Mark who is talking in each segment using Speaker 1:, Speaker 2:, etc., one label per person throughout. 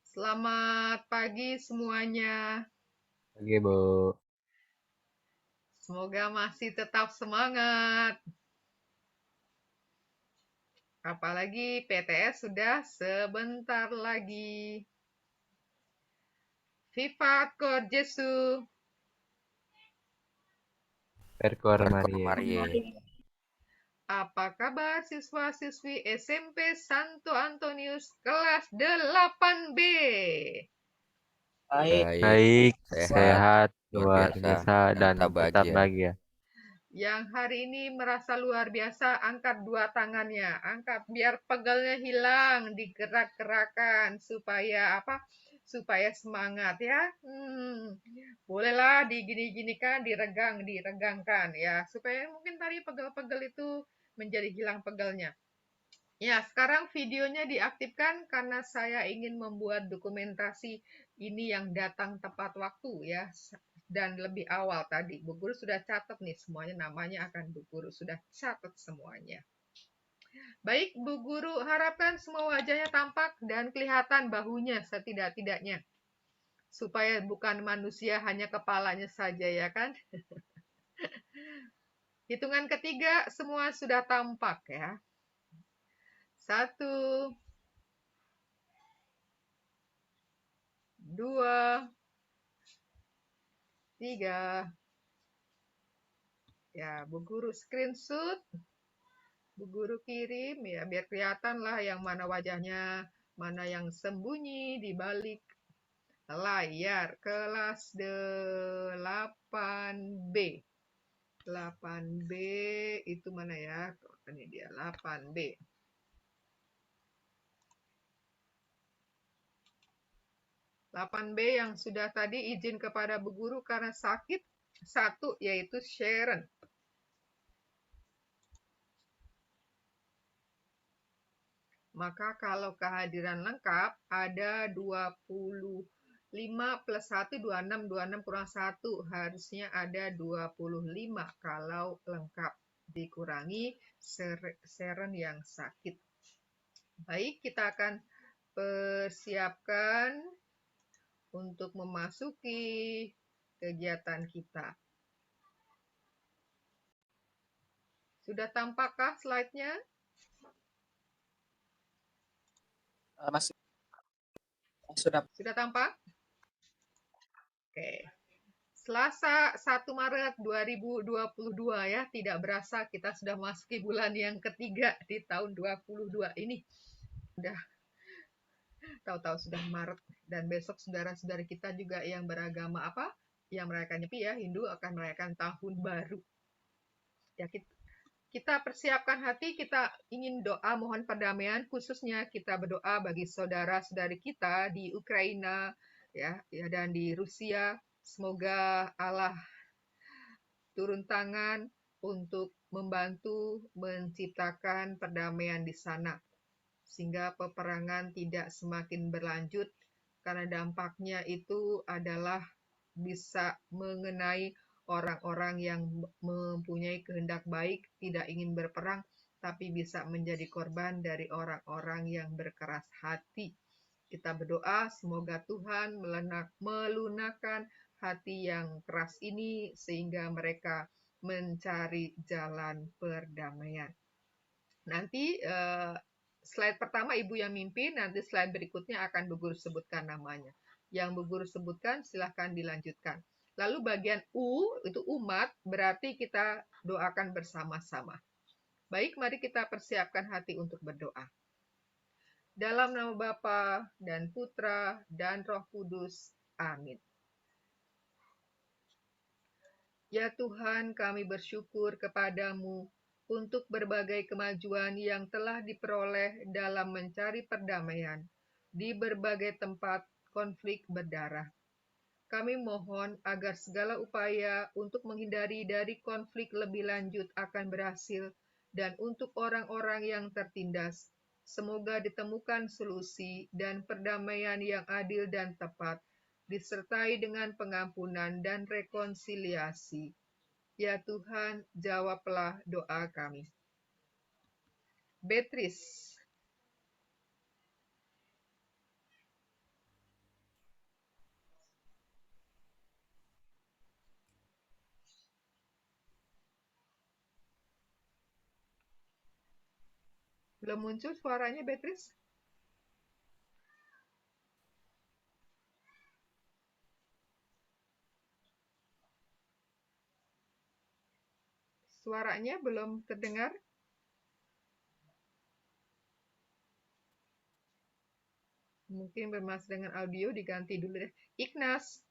Speaker 1: Selamat pagi semuanya.
Speaker 2: Oke, Bu.
Speaker 1: Semoga masih tetap semangat. Apalagi PTS sudah sebentar lagi. Vivat Cor Jesu.
Speaker 2: Perkor
Speaker 3: Perkor
Speaker 2: Marie.
Speaker 3: Marie.
Speaker 1: Apa kabar siswa-siswi SMP Santo Antonius kelas 8B?
Speaker 4: Baik,
Speaker 2: Baik,
Speaker 3: sehat,
Speaker 2: sehat,
Speaker 3: luar
Speaker 2: luar
Speaker 3: biasa,
Speaker 2: biasa, dan
Speaker 3: tetap
Speaker 2: tetap
Speaker 3: bahagia.
Speaker 2: bahagia.
Speaker 1: Yang hari ini merasa luar biasa, angkat dua tangannya. Angkat biar pegelnya hilang, digerak-gerakan supaya apa? Supaya semangat ya. Bolehlah digini-ginikan, diregangkan ya, supaya mungkin tadi pegel-pegel itu menjadi hilang pegelnya. Ya, sekarang videonya diaktifkan karena saya ingin membuat dokumentasi ini yang datang tepat waktu ya. Dan lebih awal tadi. Bu Guru sudah catat nih semuanya, namanya akan Bu Guru sudah catat semuanya. Baik, Bu Guru harapkan semua wajahnya tampak dan kelihatan bahunya setidak-tidaknya. Supaya bukan manusia, hanya kepalanya saja ya kan. Hitungan ketiga semua sudah tampak ya. 1, 2, 3. Ya, Bu Guru screenshot, Bu Guru kirim ya biar kelihatan lah yang mana wajahnya, mana yang sembunyi di balik layar kelas 8B. 8B itu mana ya? Ini dia 8B. 8B yang sudah tadi izin kepada Bu Guru karena sakit. 1 yaitu Sharon. Maka kalau kehadiran lengkap ada 25 plus 1, 26, 26 kurang 1. Harusnya ada 25 kalau lengkap. Dikurangi Sharon yang sakit. Baik, kita akan persiapkan untuk memasuki kegiatan kita. Sudah tampakkah slide-nya?
Speaker 4: masih sudah
Speaker 1: Sudah tampak? Oke. Selasa 1 Maret 2022 ya, tidak berasa kita sudah masuki bulan yang ketiga di tahun 22 ini. Udah tahu-tahu sudah Maret, dan besok saudara-saudara kita juga yang beragama apa? Yang merayakan Nyepi ya, Hindu akan merayakan tahun baru. Ya, kita persiapkan hati, kita ingin doa mohon perdamaian, khususnya kita berdoa bagi saudara-saudari kita di Ukraina ya dan di Rusia. Semoga Allah turun tangan untuk membantu menciptakan perdamaian di sana, sehingga peperangan tidak semakin berlanjut, karena dampaknya itu adalah bisa mengenai orang-orang yang mempunyai kehendak baik, tidak ingin berperang, tapi bisa menjadi korban dari orang-orang yang berkeras hati. Kita berdoa semoga Tuhan melunakkan hati yang keras ini sehingga mereka mencari jalan perdamaian. Nanti slide pertama Ibu yang mimpin, nanti slide berikutnya akan Bu Guru sebutkan namanya. Yang Bu Guru sebutkan silahkan dilanjutkan. Lalu bagian U, itu umat, berarti kita doakan bersama-sama. Baik, mari kita persiapkan hati untuk berdoa. Dalam nama Bapa dan Putra dan Roh Kudus. Amin. Ya Tuhan, kami bersyukur kepadamu untuk berbagai kemajuan yang telah diperoleh dalam mencari perdamaian di berbagai tempat konflik berdarah. Kami mohon agar segala upaya untuk menghindari dari konflik lebih lanjut akan berhasil, dan untuk orang-orang yang tertindas, semoga ditemukan solusi dan perdamaian yang adil dan tepat, disertai dengan pengampunan dan rekonsiliasi. Ya Tuhan, jawablah doa kami. Beatrice. Belum muncul suaranya, Beatrice? Suaranya belum terdengar? Mungkin bermasalah dengan audio, diganti dulu deh. Ignas.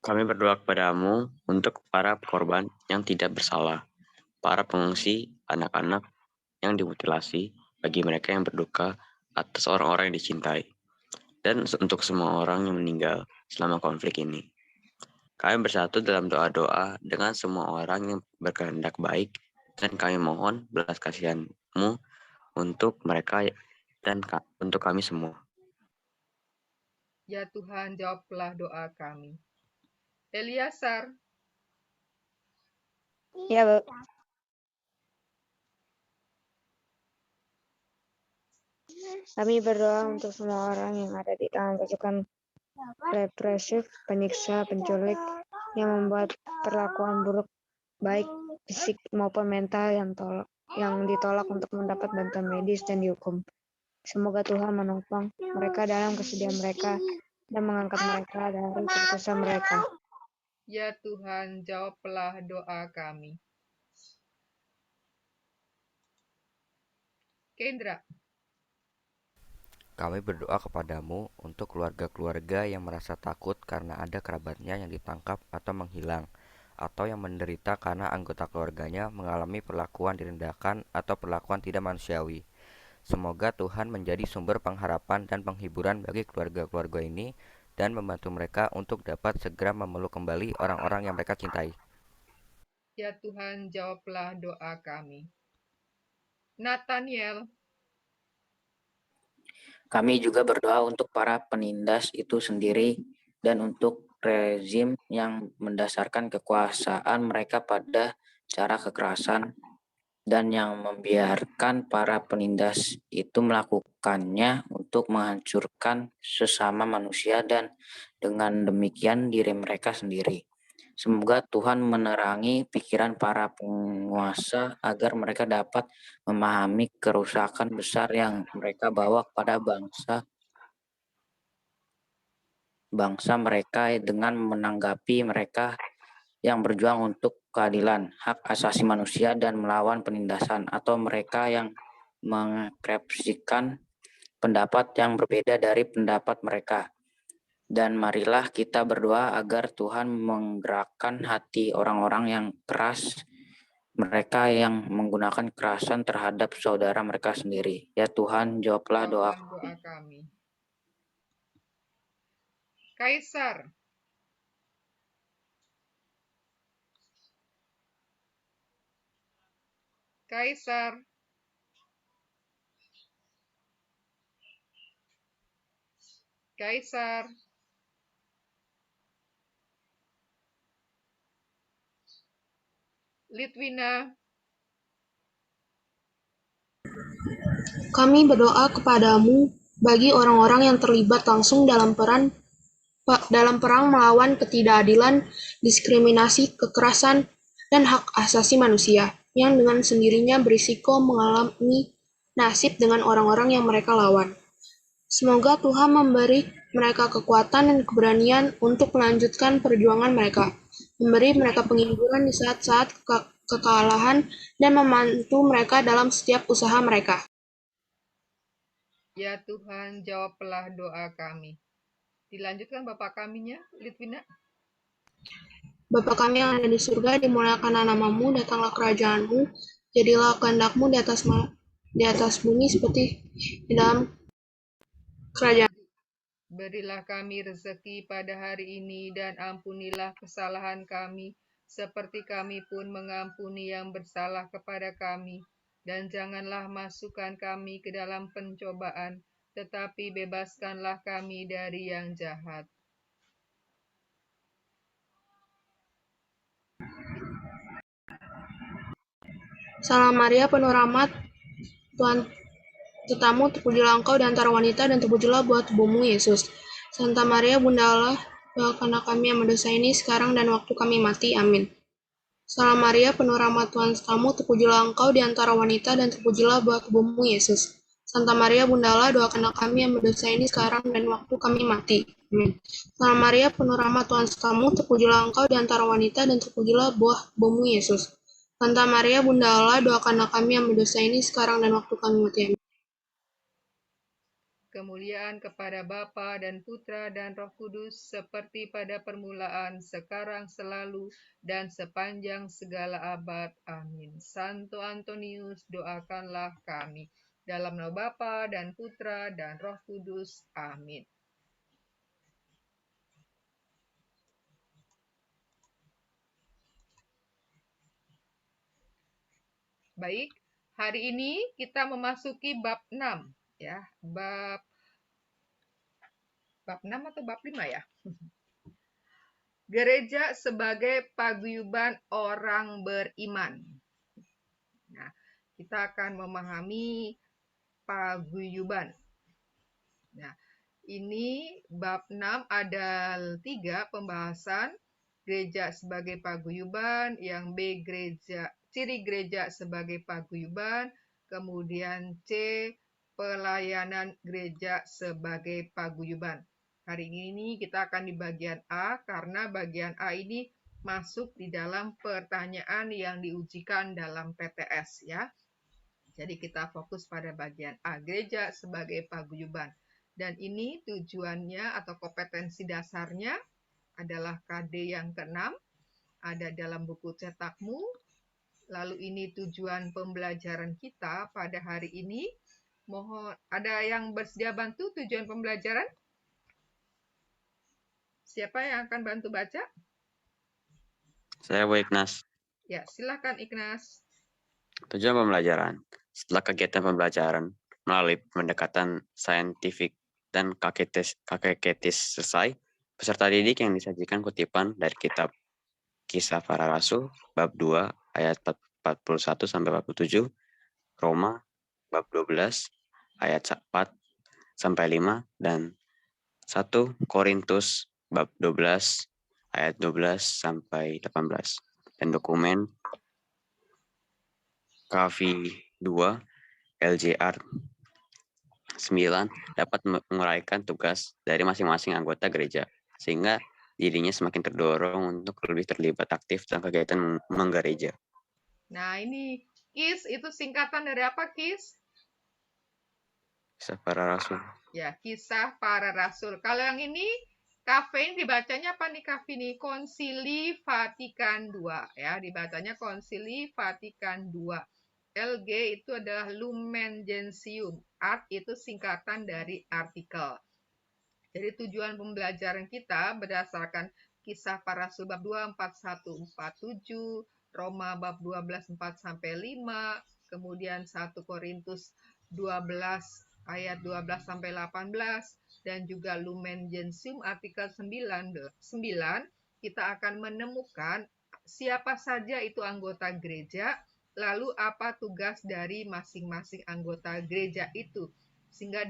Speaker 3: Kami berdoa kepadamu untuk para korban yang tidak bersalah, para pengungsi, anak-anak yang dimutilasi, bagi mereka yang berduka atas orang-orang yang dicintai, dan untuk semua orang yang meninggal selama konflik ini. Kami bersatu dalam doa-doa dengan semua orang yang berkehendak baik, dan kami mohon belas kasihan-mu untuk mereka dan untuk kami semua.
Speaker 1: Ya Tuhan, jawablah doa kami. Eliasar.
Speaker 5: Ya, Bu. Kami berdoa untuk semua orang yang ada di tangan pasukan represif, penyiksa, penculik, yang membuat perlakuan buruk baik fisik maupun mental yang ditolak untuk mendapat bantuan medis dan dihukum. Semoga Tuhan menopang mereka dalam kesedihan mereka dan mengangkat mereka dari keputusan mereka.
Speaker 1: Ya Tuhan, jawablah doa kami. Kendra.
Speaker 6: Kami berdoa kepadamu untuk keluarga-keluarga yang merasa takut karena ada kerabatnya yang ditangkap atau menghilang, atau yang menderita karena anggota keluarganya mengalami perlakuan direndahkan atau perlakuan tidak manusiawi. Semoga Tuhan menjadi sumber pengharapan dan penghiburan bagi keluarga-keluarga ini dan membantu mereka untuk dapat segera memeluk kembali orang-orang yang mereka cintai.
Speaker 1: Ya Tuhan, jawablah doa kami. Nathaniel.
Speaker 7: Kami juga berdoa untuk para penindas itu sendiri dan untuk rezim yang mendasarkan kekuasaan mereka pada cara kekerasan dan yang membiarkan para penindas itu melakukannya untuk menghancurkan sesama manusia dan dengan demikian diri mereka sendiri. Semoga Tuhan menerangi pikiran para penguasa agar mereka dapat memahami kerusakan besar yang mereka bawa kepada bangsa mereka dengan menanggapi mereka yang berjuang untuk keadilan, hak asasi manusia dan melawan penindasan, atau mereka yang mengekspresikan pendapat yang berbeda dari pendapat mereka. Dan marilah kita berdoa agar Tuhan menggerakkan hati orang-orang yang keras, mereka yang menggunakan kekerasan terhadap saudara mereka sendiri. Ya Tuhan, jawablah doa
Speaker 1: kami. Kaisar. Kaisar. Kaisar. Litwina.
Speaker 8: Kami berdoa kepadamu bagi orang-orang yang terlibat langsung dalam perang melawan ketidakadilan, diskriminasi, kekerasan, dan hak asasi manusia, yang dengan sendirinya berisiko mengalami nasib dengan orang-orang yang mereka lawan. Semoga Tuhan memberi mereka kekuatan dan keberanian untuk melanjutkan perjuangan mereka, memberi mereka penghiburan di saat-saat kekalahan, dan membantu mereka dalam setiap usaha mereka.
Speaker 1: Ya Tuhan, jawablah doa kami. Dilanjutkan Bapak kaminya, Litwina.
Speaker 8: Bapa kami yang ada di surga, dimuliakanlah namamu, datanglah kerajaanmu, jadilah kehendakmu di atas bumi seperti di dalam kerajaan.
Speaker 1: Berilah kami rezeki pada hari ini dan ampunilah kesalahan kami, seperti kami pun mengampuni yang bersalah kepada kami. Dan janganlah masukkan kami ke dalam pencobaan, tetapi bebaskanlah kami dari yang jahat.
Speaker 8: Salam Maria, penuh rahmat, Tuhan sertamu, terpujilah engkau di antara wanita, dan terpujilah buah tubuhmu, Yesus. Santa Maria, Bunda Allah, doakanlah kami yang berdosa ini sekarang dan waktu kami mati. Amin. Salam Maria, penuh rahmat Tuhan kamu, terpujilah engkau di antara wanita dan terpujilah buah tubuhmu Yesus. Santa Maria Bunda Allah, doakanlah kami yang berdosa ini sekarang dan waktu kami mati. Amin. Salam Maria, penuh rahmat Tuhan kamu, terpujilah engkau di antara wanita dan terpujilah buah tubuhmu Yesus. Santa Maria Bunda Allah, doakanlah kami yang berdosa ini sekarang dan waktu kami mati. Amin.
Speaker 1: Kemuliaan kepada Bapa dan Putra dan Roh Kudus, seperti pada permulaan, sekarang, selalu, dan sepanjang segala abad. Amin. Santo Antonius, doakanlah kami. Dalam nama Bapa dan Putra dan Roh Kudus. Amin. Baik, hari ini kita memasuki bab 6 ya. Bab 6 atau bab 5 ya? Gereja sebagai paguyuban orang beriman. Nah, kita akan memahami paguyuban. Nah, ini bab 6 ada 3 pembahasan. Gereja sebagai paguyuban, yang B ciri gereja sebagai paguyuban, kemudian C pelayanan gereja sebagai paguyuban. Hari ini kita akan di bagian A, karena bagian A ini masuk di dalam pertanyaan yang diujikan dalam PTS ya. Jadi kita fokus pada bagian A, gereja sebagai paguyuban. Dan ini tujuannya atau kompetensi dasarnya adalah KD yang ke-6, ada dalam buku cetakmu. Lalu ini tujuan pembelajaran kita pada hari ini. Mohon ada yang bersedia bantu tujuan pembelajaran? Siapa yang akan bantu baca?
Speaker 3: Saya Bu Ignas.
Speaker 1: Ya, silakan Ignas.
Speaker 3: Tujuan pembelajaran. Setelah kegiatan pembelajaran melalui pendekatan saintifik dan kakeketis selesai, peserta didik yang disajikan kutipan dari kitab Kisah Para Rasul bab 2 ayat 41 sampai 47, Roma bab 12 ayat 4 sampai 5, dan 1 Korintus bab 12 ayat 12 sampai 18. Dan dokumen KV2 LJR 9 dapat menguraikan tugas dari masing-masing anggota gereja, sehingga dirinya semakin terdorong untuk lebih terlibat aktif dalam kegiatan menggereja.
Speaker 1: Nah, ini KIS itu singkatan dari apa, KIS?
Speaker 3: Kisah Para Rasul.
Speaker 1: Ya, Kisah Para Rasul. Kalau yang ini, Kafein dibacanya apa nih Kafein ini? Konsili Vatikan II ya, dibacanya Konsili Vatikan II. LG itu adalah Lumen Gentium. Art itu singkatan dari artikel. Jadi tujuan pembelajaran kita berdasarkan Kisah Para Rasul bab 2 41 47, Roma bab 12 4 sampai 5, kemudian 1 Korintus 12 ayat 12 sampai 18, dan juga Lumen Gentium artikel 9, kita akan menemukan siapa saja itu anggota gereja, lalu apa tugas dari masing-masing anggota gereja itu. Sehingga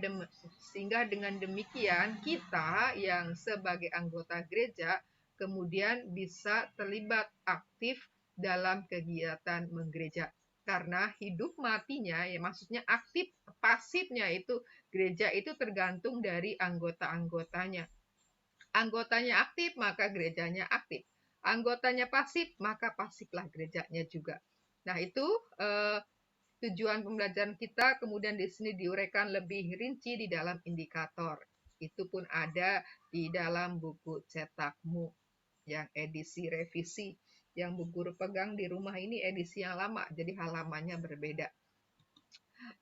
Speaker 1: dengan demikian kita yang sebagai anggota gereja kemudian bisa terlibat aktif dalam kegiatan menggereja. Karena hidup matinya, ya maksudnya aktif, pasifnya itu gereja itu tergantung dari anggota-anggotanya. Anggotanya aktif, maka gerejanya aktif. Anggotanya pasif, maka pasiflah gerejanya juga. Nah, itu tujuan pembelajaran kita, kemudian di sini diuraikan lebih rinci di dalam indikator. Itu pun ada di dalam buku cetakmu yang edisi revisi. Yang Bu Guru pegang di rumah ini edisi yang lama, jadi halamannya berbeda.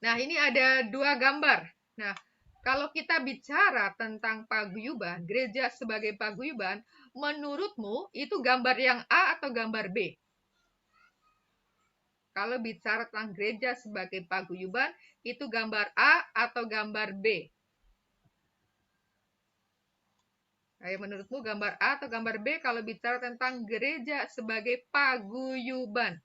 Speaker 1: Nah, ini ada 2 gambar. Nah, kalau kita bicara tentang paguyuban, gereja sebagai paguyuban, menurutmu itu gambar yang A atau gambar B? Kalau bicara tentang gereja sebagai paguyuban, itu gambar A atau gambar B? Ayo, menurutmu gambar A atau gambar B kalau bicara tentang gereja sebagai paguyuban?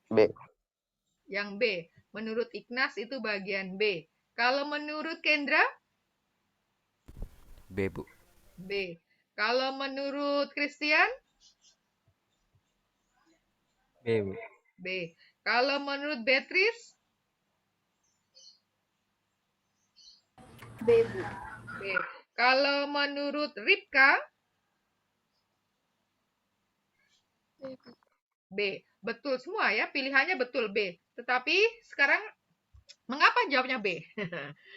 Speaker 2: B.
Speaker 1: Yang B. Menurut Ignas itu bagian B. Kalau menurut Kendra?
Speaker 6: B, Bu.
Speaker 1: B. Kalau menurut Christian?
Speaker 2: B, Bu.
Speaker 1: B. Kalau menurut Beatrice?
Speaker 5: B, Bu.
Speaker 1: B. Kalau menurut Ripka? B. Betul semua ya, pilihannya betul B. Tetapi sekarang mengapa jawabnya B?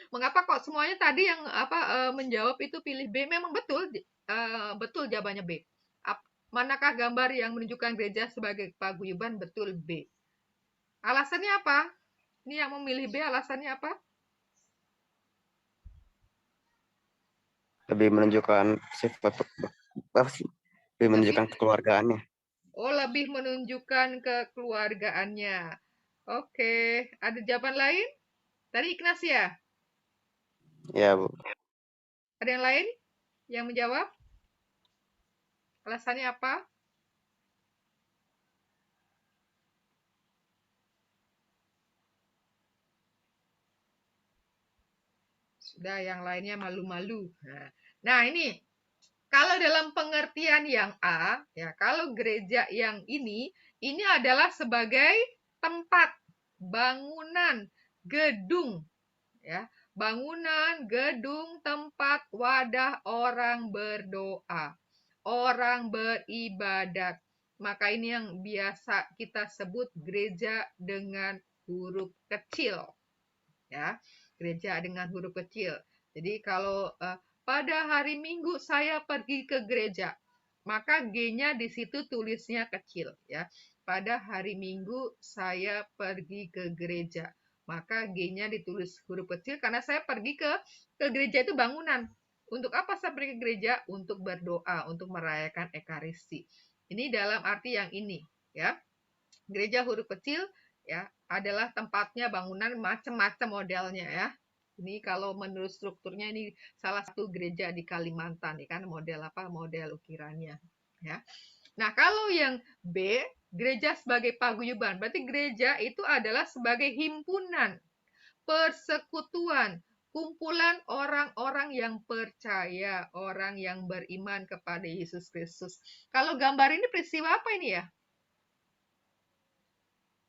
Speaker 1: Mengapa kok semuanya tadi yang menjawab itu pilih B? Memang betul, betul jawabannya B. Manakah gambar yang menunjukkan gereja sebagai paguyuban? Betul B. Alasannya apa? Ini yang memilih B alasannya apa?
Speaker 2: Lebih menunjukkan sifat apa sih? Lebih menunjukkan kekeluargaannya.
Speaker 1: Oh, lebih menunjukkan kekeluargaannya. Oke, ada jawaban lain? Tadi Ignacia.
Speaker 2: Ya, Bu.
Speaker 1: Ada yang lain yang menjawab? Alasannya apa? Sudah, yang lainnya malu-malu. Nah, ini kalau dalam pengertian yang A, ya, kalau gereja yang ini adalah sebagai tempat, bangunan, gedung, ya, bangunan, gedung, tempat, wadah orang berdoa, orang beribadat. Maka ini yang biasa kita sebut gereja dengan huruf kecil, ya, gereja dengan huruf kecil. Jadi kalau pada hari Minggu saya pergi ke gereja, maka G-nya di situ tulisnya kecil, ya. Pada hari Minggu saya pergi ke gereja, maka G-nya ditulis huruf kecil karena saya pergi ke gereja itu bangunan. Untuk apa saya pergi ke gereja? Untuk berdoa, untuk merayakan Ekaristi. Ini dalam arti yang ini, ya. Gereja huruf kecil, ya, adalah tempatnya bangunan macam-macam modelnya, ya. Ini kalau menurut strukturnya ini salah satu gereja di Kalimantan, ya kan, model apa? Model ukirannya, ya. Nah, kalau yang B, gereja sebagai paguyuban, berarti gereja itu adalah sebagai himpunan, persekutuan, kumpulan orang-orang yang percaya, orang yang beriman kepada Yesus Kristus. Kalau gambar ini peristiwa apa ini ya?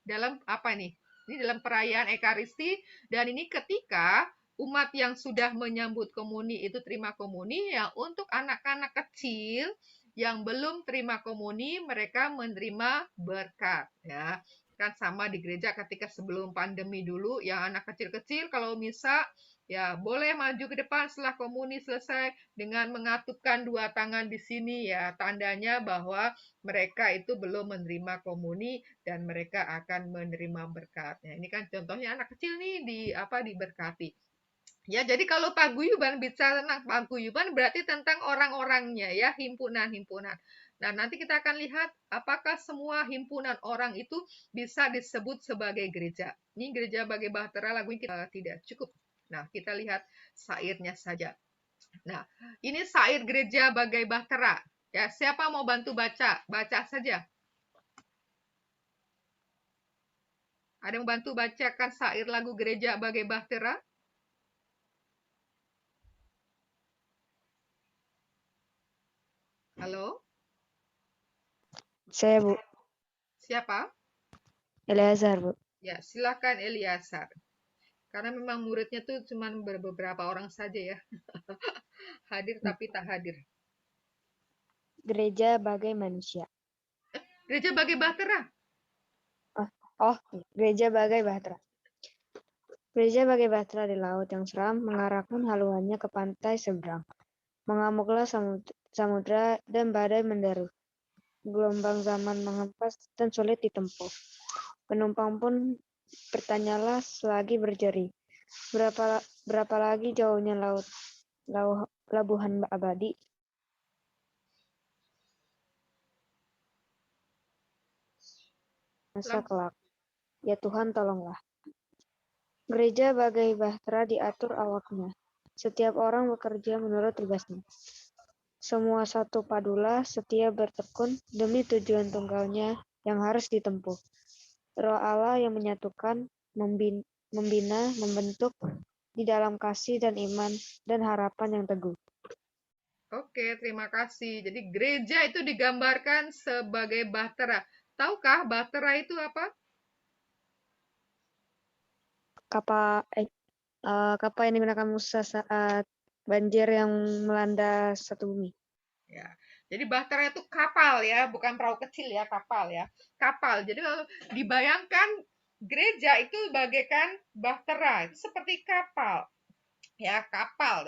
Speaker 1: Dalam apa nih? Ini dalam perayaan Ekaristi, dan ini ketika umat yang sudah menyambut komuni itu terima komuni, ya, untuk anak-anak kecil yang belum terima komuni mereka menerima berkat, ya. Kan sama di gereja ketika sebelum pandemi dulu, yang anak kecil-kecil kalau misa, ya, boleh maju ke depan setelah komuni selesai dengan mengatupkan dua tangan di sini, ya, tandanya bahwa mereka itu belum menerima komuni dan mereka akan menerima berkatnya. Ini kan contohnya anak kecil nih diberkati. Ya, jadi kalau paguyuban, bicara tentang paguyuban berarti tentang orang-orangnya, ya, himpunan-himpunan. Nah, nanti kita akan lihat apakah semua himpunan orang itu bisa disebut sebagai gereja. Ini gereja bagi bahtera lagunya kita tidak cukup. Nah, kita lihat sairnya saja. Nah, ini sair gereja bagai bahtera. Ya, siapa mau bantu baca? Baca saja. Ada yang bantu bacakan sair lagu gereja bagai bahtera? Halo?
Speaker 5: Saya, Bu.
Speaker 1: Siapa?
Speaker 5: Eleazar, Bu.
Speaker 1: Ya, silakan Eliasar. Karena memang muridnya tuh cuma beberapa orang saja, ya. Hadir tapi tak hadir.
Speaker 5: Gereja bagai manusia.
Speaker 1: Gereja bagai bahtera.
Speaker 5: Gereja bagai bahtera. Gereja bagai bahtera di laut yang seram mengarahkan haluannya ke pantai seberang. Mengamuklah samudra dan badai menderu. Gelombang zaman menghempas dan sulit ditempuh. Penumpang pun bertanyalah selagi berjeri. Berapa lagi jauhnya labuhan abadi? Masa kelak. Ya Tuhan, tolonglah. Gereja bagai bahtera diatur awaknya. Setiap orang bekerja menurut tugasnya. Semua satu padulah setia bertekun demi tujuan tunggalnya yang harus ditempuh. Roh Allah yang menyatukan, membina, membentuk di dalam kasih dan iman dan harapan yang teguh.
Speaker 1: Oke, terima kasih. Jadi gereja itu digambarkan sebagai bahtera. Tahukah bahtera itu apa?
Speaker 5: Kapal yang digunakan Musa saat banjir yang melanda satu bumi.
Speaker 1: Ya. Jadi bahtera itu kapal ya, bukan perahu kecil ya, kapal ya. Kapal. Jadi kalau dibayangkan gereja itu bagaikan bahtera, itu seperti kapal. Ya, kapal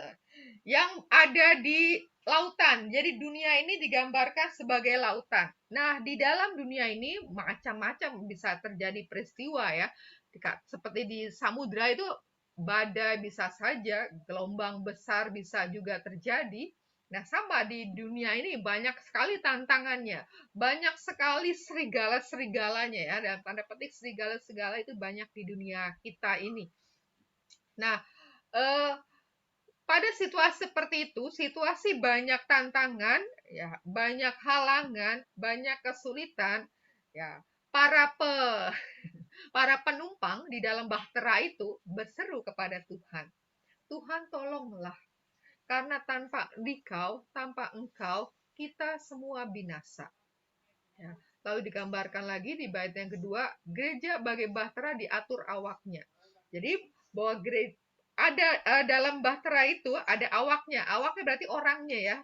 Speaker 1: yang ada di lautan. Jadi dunia ini digambarkan sebagai lautan. Nah, di dalam dunia ini macam-macam bisa terjadi peristiwa ya. Seperti di samudra itu badai bisa saja, gelombang besar bisa juga terjadi. Nah, sama di dunia ini banyak sekali tantangannya. Banyak sekali serigala-serigalanya ya. Dan tanda petik serigala-serigala itu banyak di dunia kita ini. Nah, pada situasi seperti itu, situasi banyak tantangan, ya, banyak halangan, banyak kesulitan, ya, para penumpang di dalam bahtera itu berseru kepada Tuhan. Tuhan tolonglah, karena tanpa engkau, kita semua binasa. Ya. Lalu digambarkan lagi di bait yang kedua, gereja bagai bahtera diatur awaknya. Jadi bahwa gereja ada dalam bahtera itu ada awaknya. Awaknya berarti orangnya ya.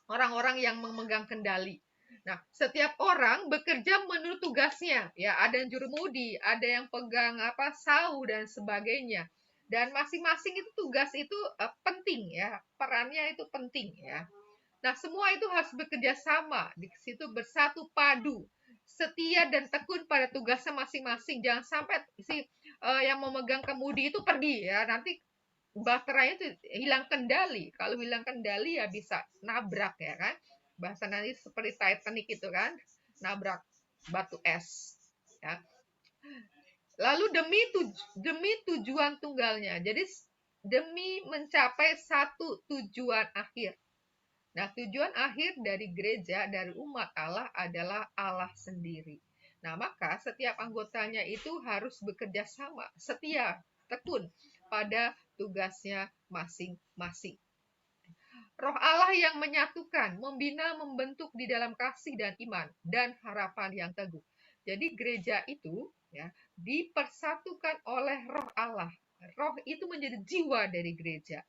Speaker 1: Orang-orang yang memegang kendali. Nah, setiap orang bekerja menurut tugasnya. Ya, ada yang jurumudi, ada yang pegang sau dan sebagainya. Dan masing-masing itu tugas itu penting ya. Perannya itu penting ya. Nah, semua itu harus bekerja sama. Di situ bersatu padu, setia dan tekun pada tugasnya masing-masing. Jangan sampai yang memegang kemudi itu pergi ya. Nanti baterainya itu hilang kendali. Kalau hilang kendali ya bisa nabrak ya kan. Bahasa nanti seperti Titanic itu kan, nabrak batu es. Ya. Lalu demi tujuan tunggalnya. Jadi demi mencapai satu tujuan akhir. Nah, tujuan akhir dari gereja, dari umat Allah adalah Allah sendiri. Nah, maka setiap anggotanya itu harus bekerja sama, setia, tekun pada tugasnya masing-masing. Roh Allah yang menyatukan, membina, membentuk di dalam kasih dan iman, dan harapan yang teguh. Jadi gereja itu ya dipersatukan oleh roh Allah. Roh itu menjadi jiwa dari gereja.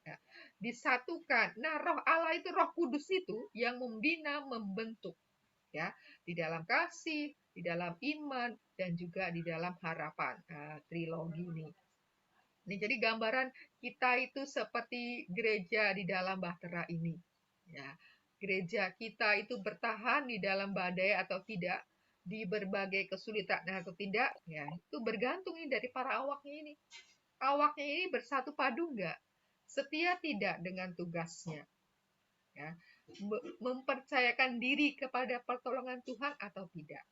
Speaker 1: Ya, disatukan. Nah, roh Allah itu, Roh Kudus itu yang membina, membentuk ya, di dalam kasih, di dalam iman dan juga di dalam harapan. Trilogi ini. Jadi gambaran kita itu seperti gereja di dalam bahtera ini. Ya, gereja kita itu bertahan di dalam badai atau tidak, di berbagai kesulitan atau tidak, ya itu bergantung dari para awaknya ini. Awaknya ini bersatu padu enggak? Setia tidak dengan tugasnya, ya, mempercayakan diri kepada pertolongan Tuhan atau tidak.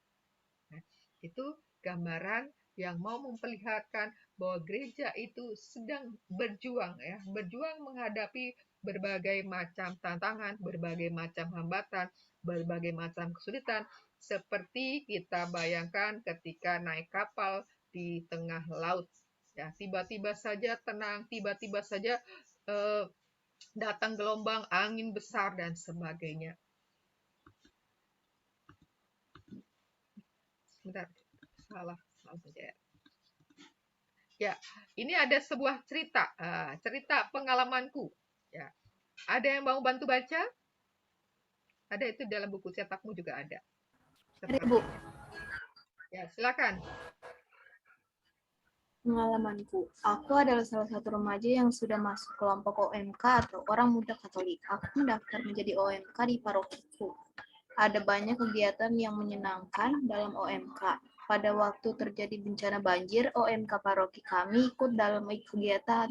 Speaker 1: Nah, itu gambaran yang mau memperlihatkan bahwa gereja itu sedang berjuang ya, berjuang menghadapi berbagai macam tantangan, berbagai macam hambatan, berbagai macam kesulitan, seperti kita bayangkan ketika naik kapal di tengah laut. Ya, tiba-tiba saja tenang, tiba-tiba saja datang gelombang, angin besar dan sebagainya. Sebentar, salah pencet. Ya, ini ada sebuah cerita, cerita pengalamanku. Ya, ada yang mau bantu baca? Ada, itu dalam buku cetakmu juga ada.
Speaker 8: Ada, Bu.
Speaker 1: Ya, silakan.
Speaker 8: Pengalamanku, aku adalah salah satu remaja yang sudah masuk kelompok OMK atau Orang Muda Katolik. Aku mendaftar menjadi OMK di parokiku. Ada banyak kegiatan yang menyenangkan dalam OMK. Pada waktu terjadi bencana banjir, OMK paroki kami ikut dalam kegiatan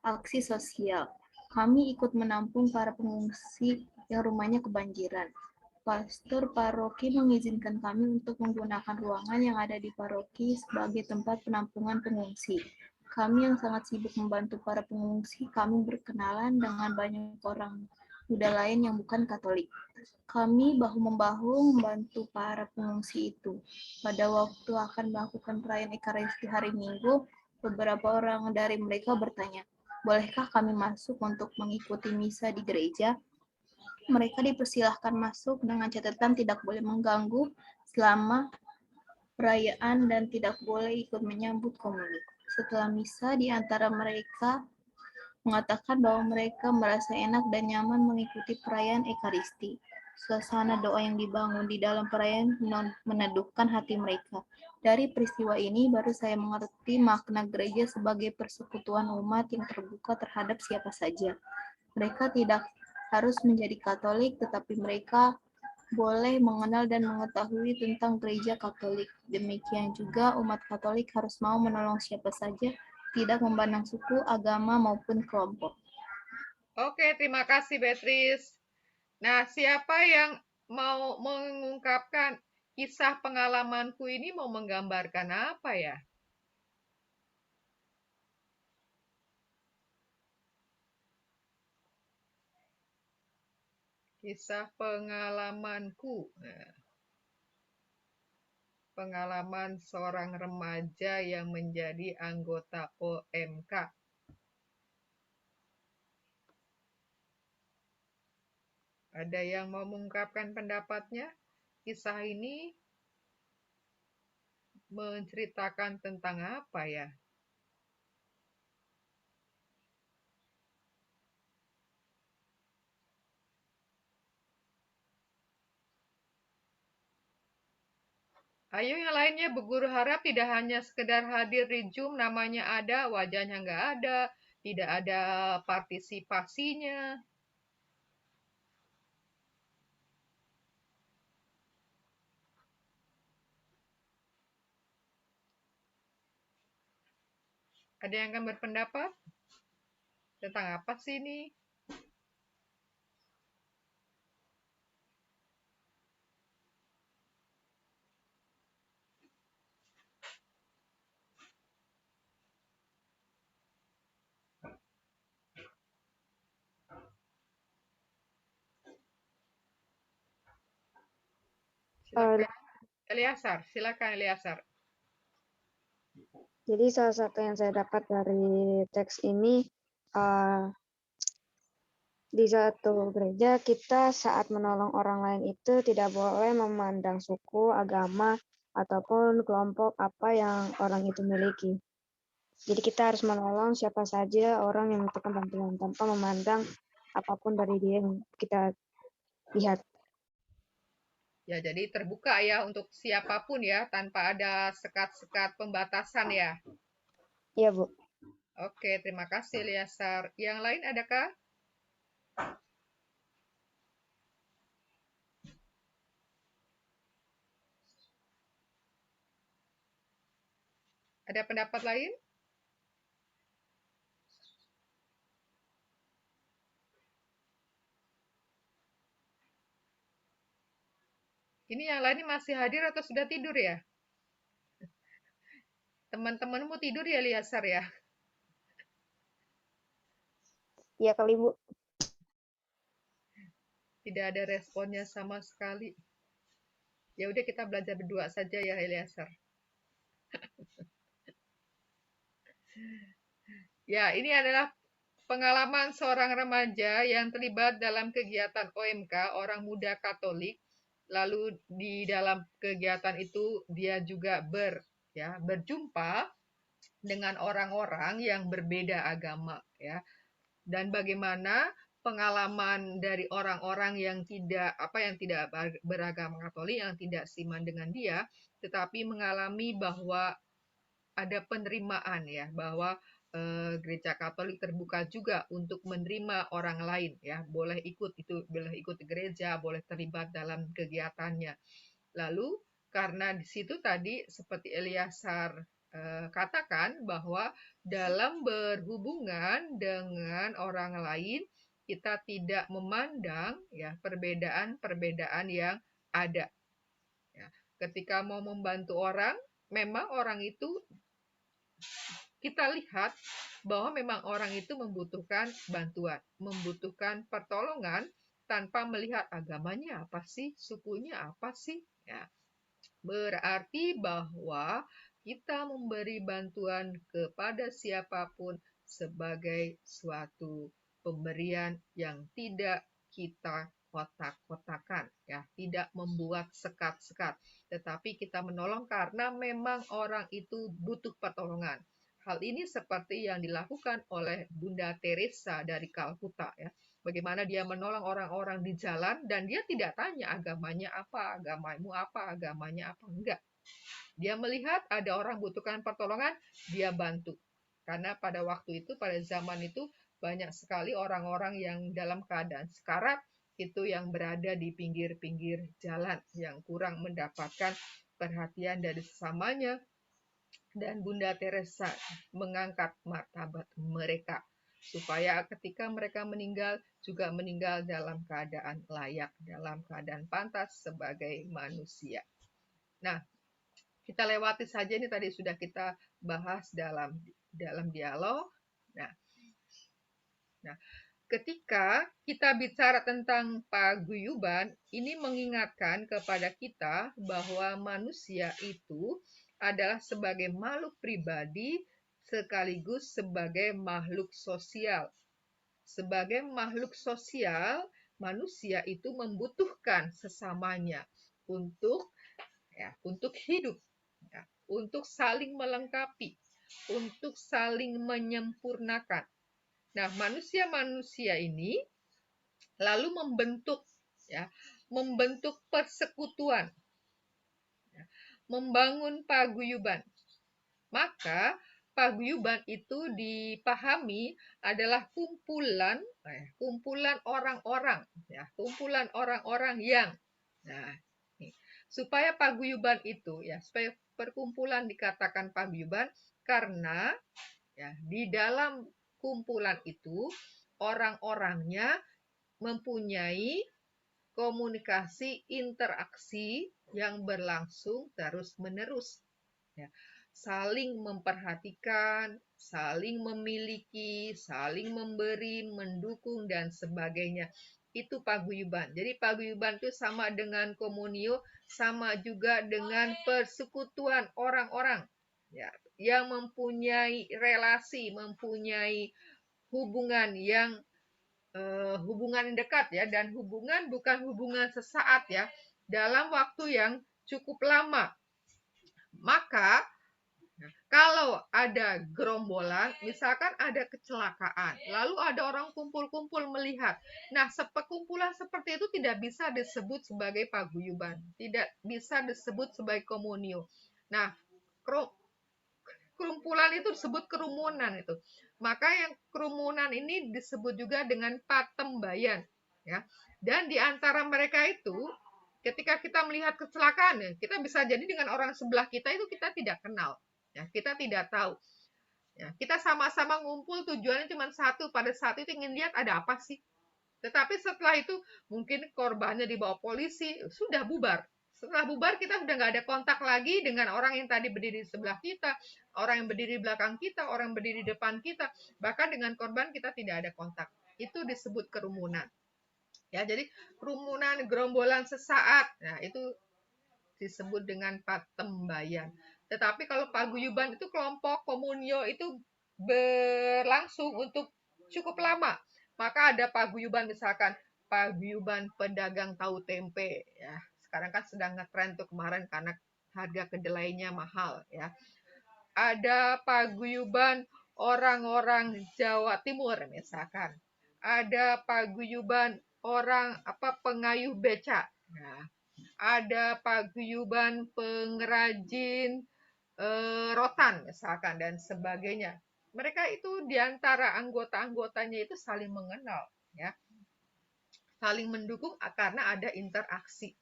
Speaker 8: aksi sosial. Kami ikut menampung para pengungsi yang rumahnya kebanjiran. Pastor paroki mengizinkan kami untuk menggunakan ruangan yang ada di paroki sebagai tempat penampungan pengungsi. Kami yang sangat sibuk membantu para pengungsi, kami berkenalan dengan banyak orang muda lain yang bukan Katolik. Kami bahu-membahu membantu para pengungsi itu. Pada waktu akan melakukan perayaan Ekaristi hari Minggu, beberapa orang dari mereka bertanya,
Speaker 9: Bolehkah kami masuk untuk mengikuti misa di gereja? Mereka dipersilahkan masuk dengan catatan tidak boleh mengganggu selama perayaan dan tidak boleh ikut menyambut komuni. Setelah misa, di antara mereka mengatakan bahwa mereka merasa enak dan nyaman mengikuti perayaan Ekaristi. Suasana doa yang dibangun di dalam perayaan meneduhkan hati mereka. Dari peristiwa ini baru saya mengerti makna gereja sebagai persekutuan umat yang terbuka terhadap siapa saja. Mereka tidak harus menjadi Katolik, tetapi mereka boleh mengenal dan mengetahui tentang gereja Katolik. Demikian juga umat Katolik harus mau menolong siapa saja, tidak memandang suku, agama, maupun kelompok.
Speaker 1: Oke, terima kasih Beatrice. Nah, siapa yang mau mengungkapkan kisah pengalamanku ini, mau menggambarkan apa ya? Kisah pengalamanku. Nah, pengalaman seorang remaja yang menjadi anggota OMK. Ada yang mau mengungkapkan pendapatnya? Kisah ini menceritakan tentang apa ya? Ayo yang lainnya, Bu Guru harap tidak hanya sekedar hadir di Zoom, namanya ada, wajahnya nggak ada, tidak ada partisipasinya. Ada yang akan berpendapat? Tentang apa sih ini? Silakan Eliasar, silakan Eliasar.
Speaker 5: Jadi salah satu yang saya dapat dari teks ini, di satu gereja kita saat menolong orang lain itu tidak boleh memandang suku, agama, ataupun kelompok apa yang orang itu miliki. Jadi kita harus menolong siapa saja orang yang membutuhkan bantuan tanpa memandang apapun dari dia yang kita lihat.
Speaker 1: Ya, jadi terbuka ya untuk siapapun ya, tanpa ada sekat-sekat pembatasan ya.
Speaker 5: Iya, Bu.
Speaker 1: Oke, terima kasih Eliasar. Yang lain adakah? Ada pendapat lain? Ini yang lain masih hadir atau sudah tidur ya? Teman-temanmu tidur ya, Eliasar ya?
Speaker 5: Iya kali, Bu.
Speaker 1: Tidak ada responnya sama sekali. Ya udah kita belajar berdua saja ya, Eliasar. Ya, ini adalah pengalaman seorang remaja yang terlibat dalam kegiatan OMK, Orang Muda Katolik. Lalu di dalam kegiatan itu dia juga berjumpa dengan orang-orang yang berbeda agama ya. Dan bagaimana pengalaman dari orang-orang yang tidak beragama Katolik, yang tidak seiman dengan dia, tetapi mengalami bahwa ada penerimaan ya, bahwa gereja Katolik terbuka juga untuk menerima orang lain ya, boleh ikut gereja, boleh terlibat dalam kegiatannya. Lalu karena di situ tadi seperti Eliasar katakan bahwa dalam berhubungan dengan orang lain kita tidak memandang ya perbedaan-perbedaan yang ada. Ya. Ketika mau membantu orang, memang orang itu kita lihat bahwa memang orang itu membutuhkan bantuan, membutuhkan pertolongan tanpa melihat agamanya apa sih, sukunya apa sih. Ya. Berarti bahwa kita memberi bantuan kepada siapapun sebagai suatu pemberian yang tidak kita kotak-kotakan, ya, tidak membuat sekat-sekat, tetapi kita menolong karena memang orang itu butuh pertolongan. Hal ini seperti yang dilakukan oleh Bunda Teresa dari Kalkuta, ya. Bagaimana dia menolong orang-orang di jalan dan dia tidak tanya agamanya apa, agamamu apa, agamanya apa, enggak. Dia melihat ada orang butuhkan pertolongan, dia bantu. Karena pada waktu itu, pada zaman itu, banyak sekali orang-orang yang dalam keadaan sekarat, itu yang berada di pinggir-pinggir jalan, yang kurang mendapatkan perhatian dari sesamanya. Dan Bunda Teresa mengangkat martabat mereka, supaya ketika mereka meninggal, juga meninggal dalam keadaan layak, dalam keadaan pantas sebagai manusia. Nah, kita lewati saja ini tadi sudah kita bahas dalam dialog. Nah, ketika kita bicara tentang paguyuban, ini mengingatkan kepada kita bahwa manusia itu adalah sebagai makhluk pribadi sekaligus sebagai makhluk sosial. Sebagai makhluk sosial, manusia itu membutuhkan sesamanya untuk hidup, ya, untuk saling melengkapi, untuk saling menyempurnakan. Nah, manusia-manusia ini lalu membentuk persekutuan, ya, membangun paguyuban. Maka paguyuban itu dipahami adalah kumpulan orang-orang, ya, kumpulan orang-orang yang, nah, supaya paguyuban itu, ya, supaya perkumpulan dikatakan paguyuban karena, ya, di dalam kumpulan itu orang-orangnya mempunyai komunikasi interaksi yang berlangsung terus-menerus, ya, saling memperhatikan, saling memiliki, saling memberi, mendukung, dan sebagainya. Itu paguyuban. Jadi paguyuban itu sama dengan komunio, sama juga dengan persekutuan orang-orang, ya, yang mempunyai relasi, mempunyai hubungan yang hubungan dekat, ya, dan hubungan bukan hubungan sesaat, ya, dalam waktu yang cukup lama. Maka kalau ada gerombolan, misalkan ada kecelakaan, lalu ada orang kumpul-kumpul melihat. Nah, seperkumpulan seperti itu tidak bisa disebut sebagai paguyuban, tidak bisa disebut sebagai komunio. Nah, kerumpulan itu disebut kerumunan itu. Maka yang kerumunan ini disebut juga dengan patembayan, ya. Dan di antara mereka itu, ketika kita melihat kecelakaan, ya, kita bisa jadi dengan orang sebelah kita itu kita tidak kenal, ya, kita tidak tahu. Ya, kita sama-sama ngumpul tujuannya cuma satu, pada saat itu ingin lihat ada apa sih. Tetapi setelah itu mungkin korbannya dibawa polisi, sudah bubar. Setelah bubar kita sudah nggak ada kontak lagi dengan orang yang tadi berdiri di sebelah kita, orang yang berdiri di belakang kita, orang yang berdiri di depan kita, bahkan dengan korban kita tidak ada kontak. Itu disebut kerumunan. Ya, jadi kerumunan, gerombolan sesaat, nah itu disebut dengan patembayan. Tetapi kalau paguyuban itu kelompok komunio itu berlangsung untuk cukup lama. Maka ada paguyuban, misalkan paguyuban pedagang tahu tempe, ya. Sekarang kan sedang ngetren tuh kemarin karena harga kedelainya mahal, ya. Ada paguyuban orang-orang Jawa Timur misalkan. Ada paguyuban orang pengayuh beca. Nah, ada paguyuban pengrajin rotan misalkan dan sebagainya. Mereka itu diantara anggota-anggotanya itu saling mengenal, ya, saling mendukung karena ada interaksi.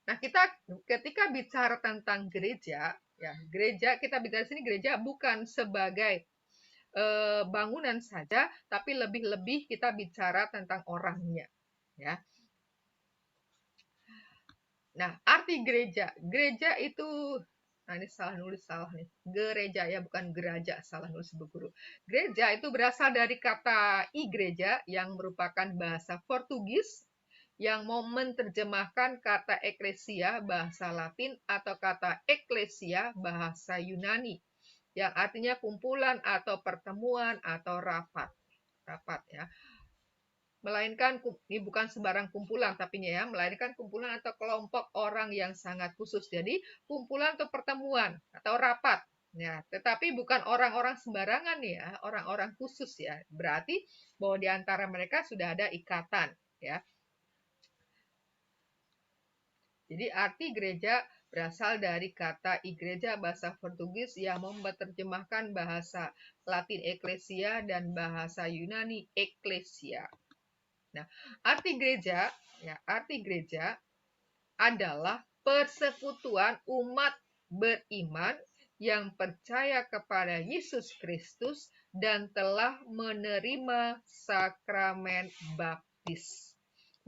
Speaker 1: Nah, kita ketika bicara tentang gereja, ya, gereja kita bicara sini gereja bukan sebagai bangunan saja, tapi lebih-lebih kita bicara tentang orangnya, ya. Nah, arti gereja. Gereja itu, nah ini salah nulis nih. Gereja, ya, bukan geraja, salah nulis Bu Guru. Gereja itu berasal dari kata igreja yang merupakan bahasa Portugis yang mau menerjemahkan kata eklesia bahasa Latin atau kata eklesia bahasa Yunani. yang artinya kumpulan atau pertemuan atau rapat ya. Melainkan ini bukan sembarang kumpulan tapinya ya, melainkan kumpulan atau kelompok orang yang sangat khusus. Jadi kumpulan atau pertemuan atau rapat ya, tetapi bukan orang-orang sembarangan ya, orang-orang khusus ya. Berarti bahwa di antara mereka sudah ada ikatan ya. Jadi arti gereja berasal dari kata igreja bahasa Portugis yang menerjemahkan bahasa Latin ecclesia dan bahasa Yunani ecclesia. Nah, arti gereja adalah persekutuan umat beriman yang percaya kepada Yesus Kristus dan telah menerima sakramen baptis.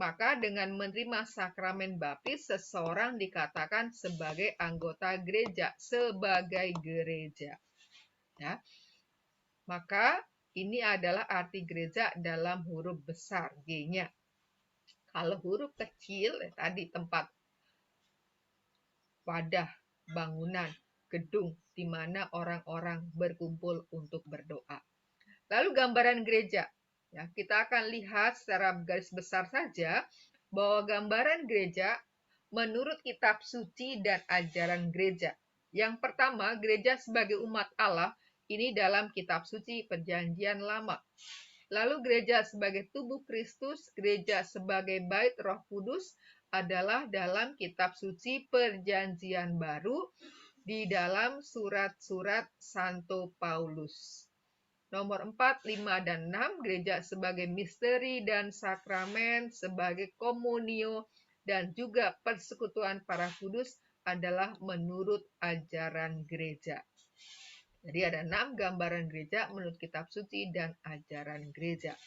Speaker 1: Maka dengan menerima sakramen baptis, seseorang dikatakan sebagai anggota gereja, sebagai gereja. Ya. Maka ini adalah arti gereja dalam huruf besar, G-nya. Kalau huruf kecil, tadi tempat wadah, bangunan, gedung, di mana orang-orang berkumpul untuk berdoa. Lalu gambaran gereja. Ya, kita akan lihat secara garis besar saja bahwa gambaran gereja menurut kitab suci dan ajaran gereja. Yang pertama, gereja sebagai umat Allah, ini dalam kitab suci Perjanjian Lama. Lalu gereja sebagai tubuh Kristus, gereja sebagai bait Roh Kudus adalah dalam kitab suci Perjanjian Baru di dalam surat-surat Santo Paulus. Nomor 4, 5, dan 6, gereja sebagai misteri dan sakramen, sebagai komunio, dan juga persekutuan para kudus adalah menurut ajaran gereja. Jadi ada 6 gambaran gereja menurut kitab suci dan ajaran gereja.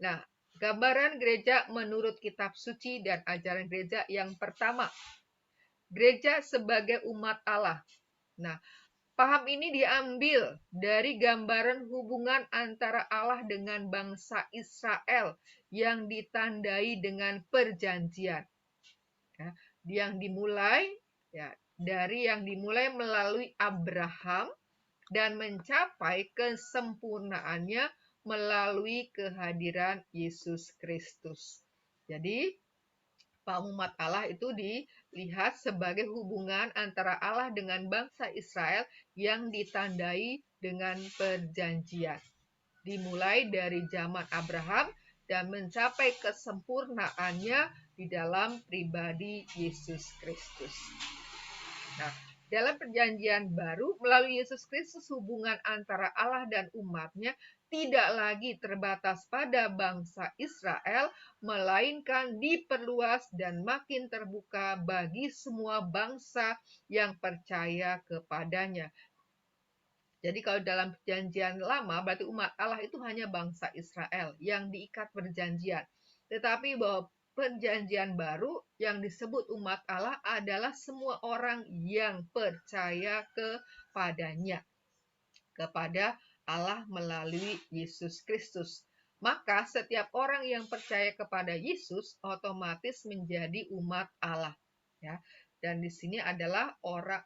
Speaker 1: Nah, gambaran gereja menurut kitab suci dan ajaran gereja yang pertama, gereja sebagai umat Allah. Nah, paham ini diambil dari gambaran hubungan antara Allah dengan bangsa Israel yang ditandai dengan perjanjian. Ya, yang dimulai melalui Abraham dan mencapai kesempurnaannya melalui kehadiran Yesus Kristus. Jadi, umat Allah itu dilihat sebagai hubungan antara Allah dengan bangsa Israel yang ditandai dengan perjanjian. Dimulai dari zaman Abraham dan mencapai kesempurnaannya di dalam pribadi Yesus Kristus. Nah, dalam perjanjian baru, melalui Yesus Kristus, hubungan antara Allah dan umatnya tidak lagi terbatas pada bangsa Israel, melainkan diperluas dan makin terbuka bagi semua bangsa yang percaya kepadanya. Jadi kalau dalam perjanjian lama, berarti umat Allah itu hanya bangsa Israel yang diikat perjanjian. Tetapi bahwa perjanjian baru yang disebut umat Allah adalah semua orang yang percaya kepadanya, kepada Allah melalui Yesus Kristus. Maka setiap orang yang percaya kepada Yesus otomatis menjadi umat Allah. Ya. Dan di sini adalah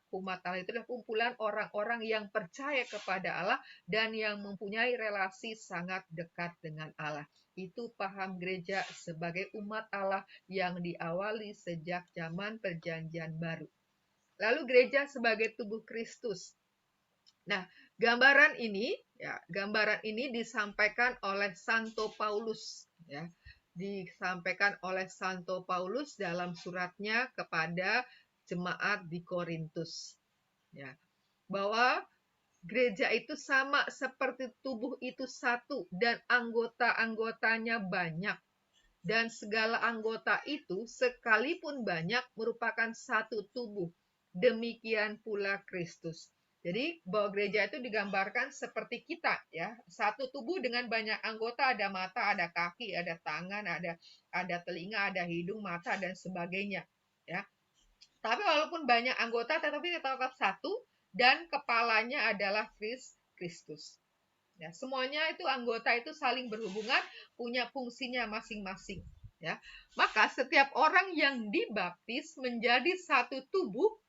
Speaker 1: umat Allah itu adalah kumpulan orang-orang yang percaya kepada Allah dan yang mempunyai relasi sangat dekat dengan Allah. Itu paham gereja sebagai umat Allah yang diawali sejak zaman Perjanjian Baru. Lalu gereja sebagai tubuh Kristus. Nah, gambaran ini disampaikan oleh Santo Paulus, ya. Disampaikan oleh Santo Paulus dalam suratnya kepada jemaat di Korintus, ya, bahwa gereja itu sama seperti tubuh itu satu dan anggota-anggotanya banyak, dan segala anggota itu sekalipun banyak merupakan satu tubuh. Demikian pula Kristus. Jadi bahwa gereja itu digambarkan seperti kita, ya, satu tubuh dengan banyak anggota, ada mata, ada kaki, ada tangan, ada telinga, ada hidung, mata, dan sebagainya, ya. Tapi walaupun banyak anggota, tetapi tetap satu, dan kepalanya adalah Kristus. Ya, semuanya itu anggota itu saling berhubungan, punya fungsinya masing-masing. Ya, maka setiap orang yang dibaptis menjadi satu tubuh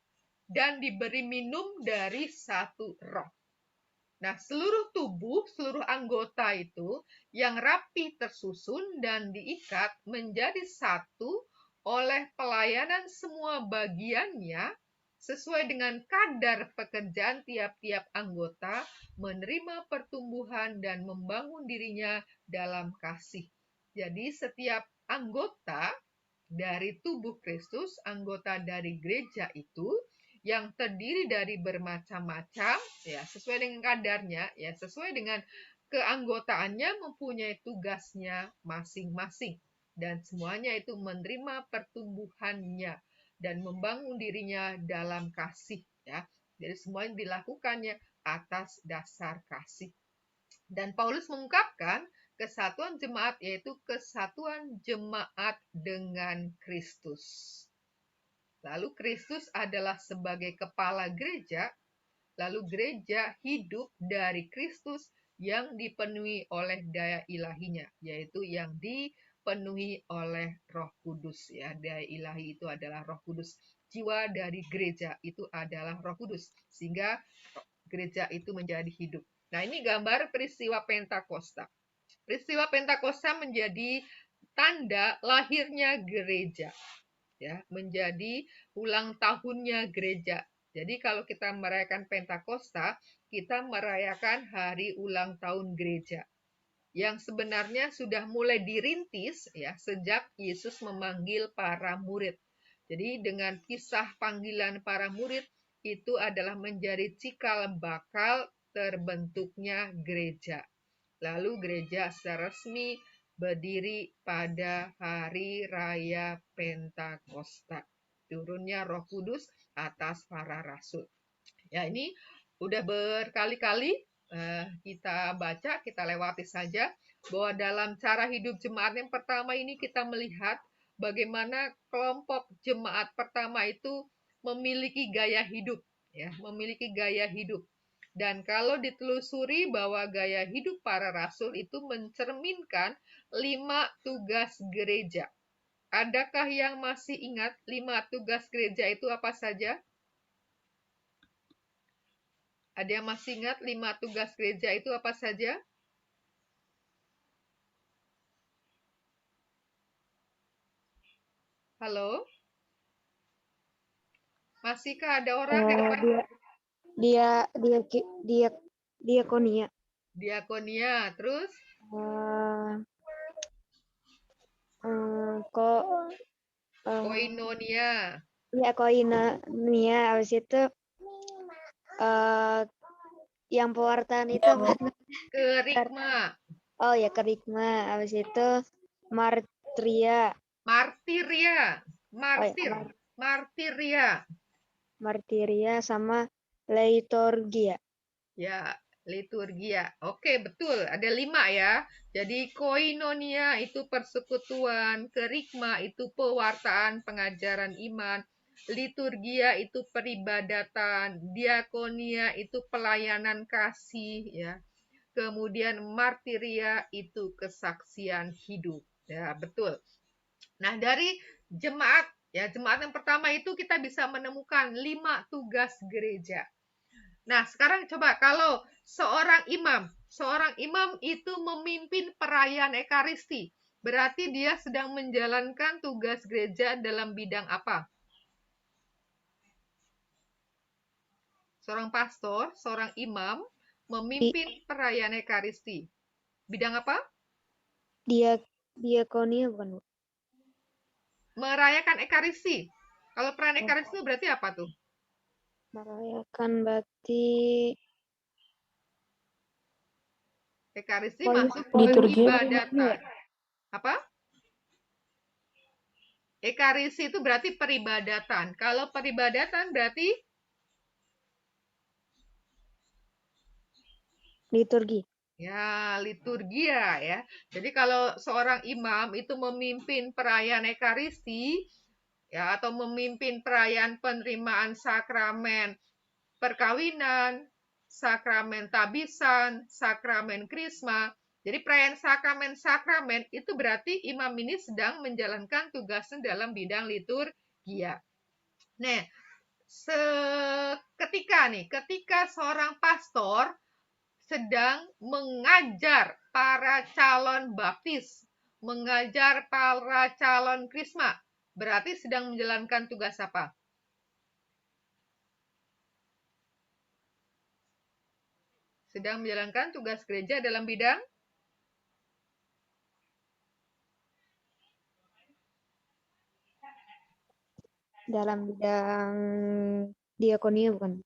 Speaker 1: dan diberi minum dari satu roh. Nah, seluruh tubuh, seluruh anggota itu yang rapi tersusun dan diikat menjadi satu oleh pelayanan semua bagiannya sesuai dengan kadar pekerjaan tiap-tiap anggota menerima pertumbuhan dan membangun dirinya dalam kasih. Jadi setiap anggota dari tubuh Kristus, anggota dari gereja itu yang terdiri dari bermacam-macam, ya sesuai dengan kadarnya, ya sesuai dengan keanggotaannya mempunyai tugasnya masing-masing dan semuanya itu menerima pertumbuhannya dan membangun dirinya dalam kasih, ya. Jadi semuanya dilakukannya atas dasar kasih. Dan Paulus mengungkapkan kesatuan jemaat yaitu kesatuan jemaat dengan Kristus. Lalu Kristus adalah sebagai kepala gereja, lalu gereja hidup dari Kristus yang dipenuhi oleh daya ilahinya, yaitu yang dipenuhi oleh Roh Kudus, ya. Daya ilahi itu adalah Roh Kudus. Jiwa dari gereja itu adalah Roh Kudus, sehingga gereja itu menjadi hidup. Nah, ini gambar peristiwa Pentakosta. Peristiwa Pentakosta menjadi tanda lahirnya gereja, ya, menjadi ulang tahunnya gereja. Jadi kalau kita merayakan Pentakosta, kita merayakan hari ulang tahun gereja yang sebenarnya sudah mulai dirintis, ya, sejak Yesus memanggil para murid. Jadi dengan kisah panggilan para murid itu adalah menjadi cikal bakal terbentuknya gereja. Lalu gereja secara resmi berdiri pada hari raya Pentakosta. Turunnya Roh Kudus atas para rasul. Ya, ini udah berkali-kali kita baca, kita lewati saja bahwa dalam cara hidup jemaat yang pertama ini kita melihat bagaimana kelompok jemaat pertama itu memiliki gaya hidup, ya, memiliki gaya hidup. Dan kalau ditelusuri bahwa gaya hidup para rasul itu mencerminkan 5 tugas gereja. Adakah yang masih ingat 5 tugas gereja itu apa saja? Ada yang masih ingat 5 tugas gereja itu apa saja? Halo? Masihkah ada orang di depan?
Speaker 5: Diakonia.
Speaker 1: Diakonia, terus? Koinonia.
Speaker 5: Ya, koinonia. Habis itu yang pewartaan itu apa?
Speaker 1: Kerigma.
Speaker 5: Oh ya, kerigma. Habis itu martiria.
Speaker 1: Martiria.
Speaker 5: Martir.
Speaker 1: Martiria.
Speaker 5: Martiria sama liturgia.
Speaker 1: Ya, liturgia. Oke, betul. Ada 5 ya. Jadi koinonia itu persekutuan, kerigma itu pewartaan, pengajaran iman, liturgia itu peribadatan, diakonia itu pelayanan kasih, ya. Kemudian martiria itu kesaksian hidup. Ya, betul. Nah, dari jemaat, ya, jemaat yang pertama itu kita bisa menemukan 5 tugas gereja. Nah, sekarang coba kalau seorang imam itu memimpin perayaan Ekaristi, berarti dia sedang menjalankan tugas gereja dalam bidang apa? Seorang pastor, seorang imam memimpin perayaan Ekaristi. Bidang apa?
Speaker 5: Diakonia bukan?
Speaker 1: Merayakan Ekaristi. Kalau perayaan Ekaristi berarti apa tuh?
Speaker 5: Merayakan berarti
Speaker 1: Ekaristi masuk peribadatan. Apa? Ekaristi itu berarti peribadatan. Kalau peribadatan berarti
Speaker 5: liturgi.
Speaker 1: ya, liturgia ya. Jadi kalau seorang imam itu memimpin perayaan Ekaristi ya atau memimpin perayaan penerimaan sakramen perkawinan, sakramen tabisan, sakramen krisma. Jadi perayaan sakramen-sakramen itu berarti imam ini sedang menjalankan tugasnya dalam bidang liturgia. Nah, ketika seorang pastor sedang mengajar para calon baptis, mengajar para calon krisma. Berarti sedang menjalankan tugas apa? Sedang menjalankan tugas gereja dalam bidang
Speaker 5: diakonia bukan?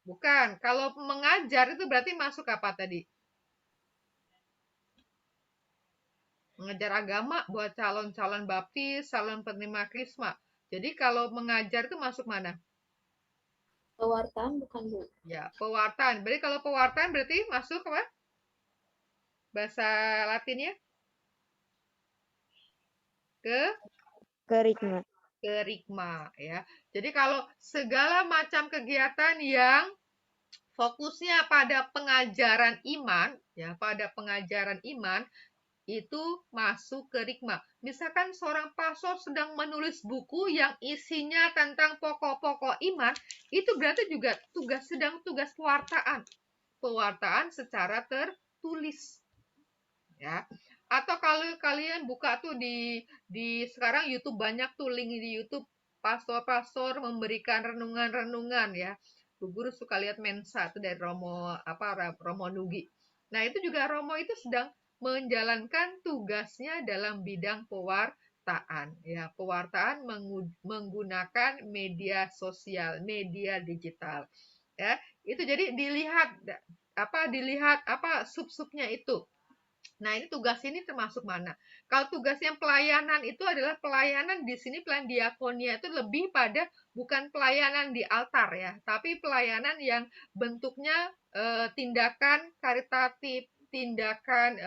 Speaker 1: bukan. Kalau mengajar itu berarti masuk apa tadi? Mengajar agama buat calon-calon baptis, calon penerima krisma. Jadi kalau mengajar itu masuk mana?
Speaker 9: Pewartaan bukan, Bu?
Speaker 1: Ya, pewartaan. Berarti kalau pewartaan berarti masuk apa? Bahasa Latinnya?
Speaker 5: Kerikma.
Speaker 1: Kerikma ya. Jadi kalau segala macam kegiatan yang fokusnya pada pengajaran iman, ya, pada pengajaran iman itu masuk ke rikma. Misalkan seorang pastor sedang menulis buku yang isinya tentang pokok-pokok iman, itu berarti juga tugas pewartaan. Pewartaan secara tertulis. Ya. Atau kalau kalian buka tuh di sekarang YouTube banyak tuh link di YouTube pastor-pastor memberikan renungan-renungan ya. Bu Guru suka lihat Mensa itu dari Romo Nugi. Nah, itu juga Romo itu sedang menjalankan tugasnya dalam bidang pewartaan ya. Pewartaan menggunakan media sosial, media digital. Ya, itu jadi dilihat sub-subnya itu. Nah, ini tugas ini termasuk mana? Kalau tugas yang pelayanan itu adalah pelayanan di sini, pelayanan diakonia itu lebih pada bukan pelayanan di altar ya, tapi pelayanan yang bentuknya tindakan karitatif, tindakan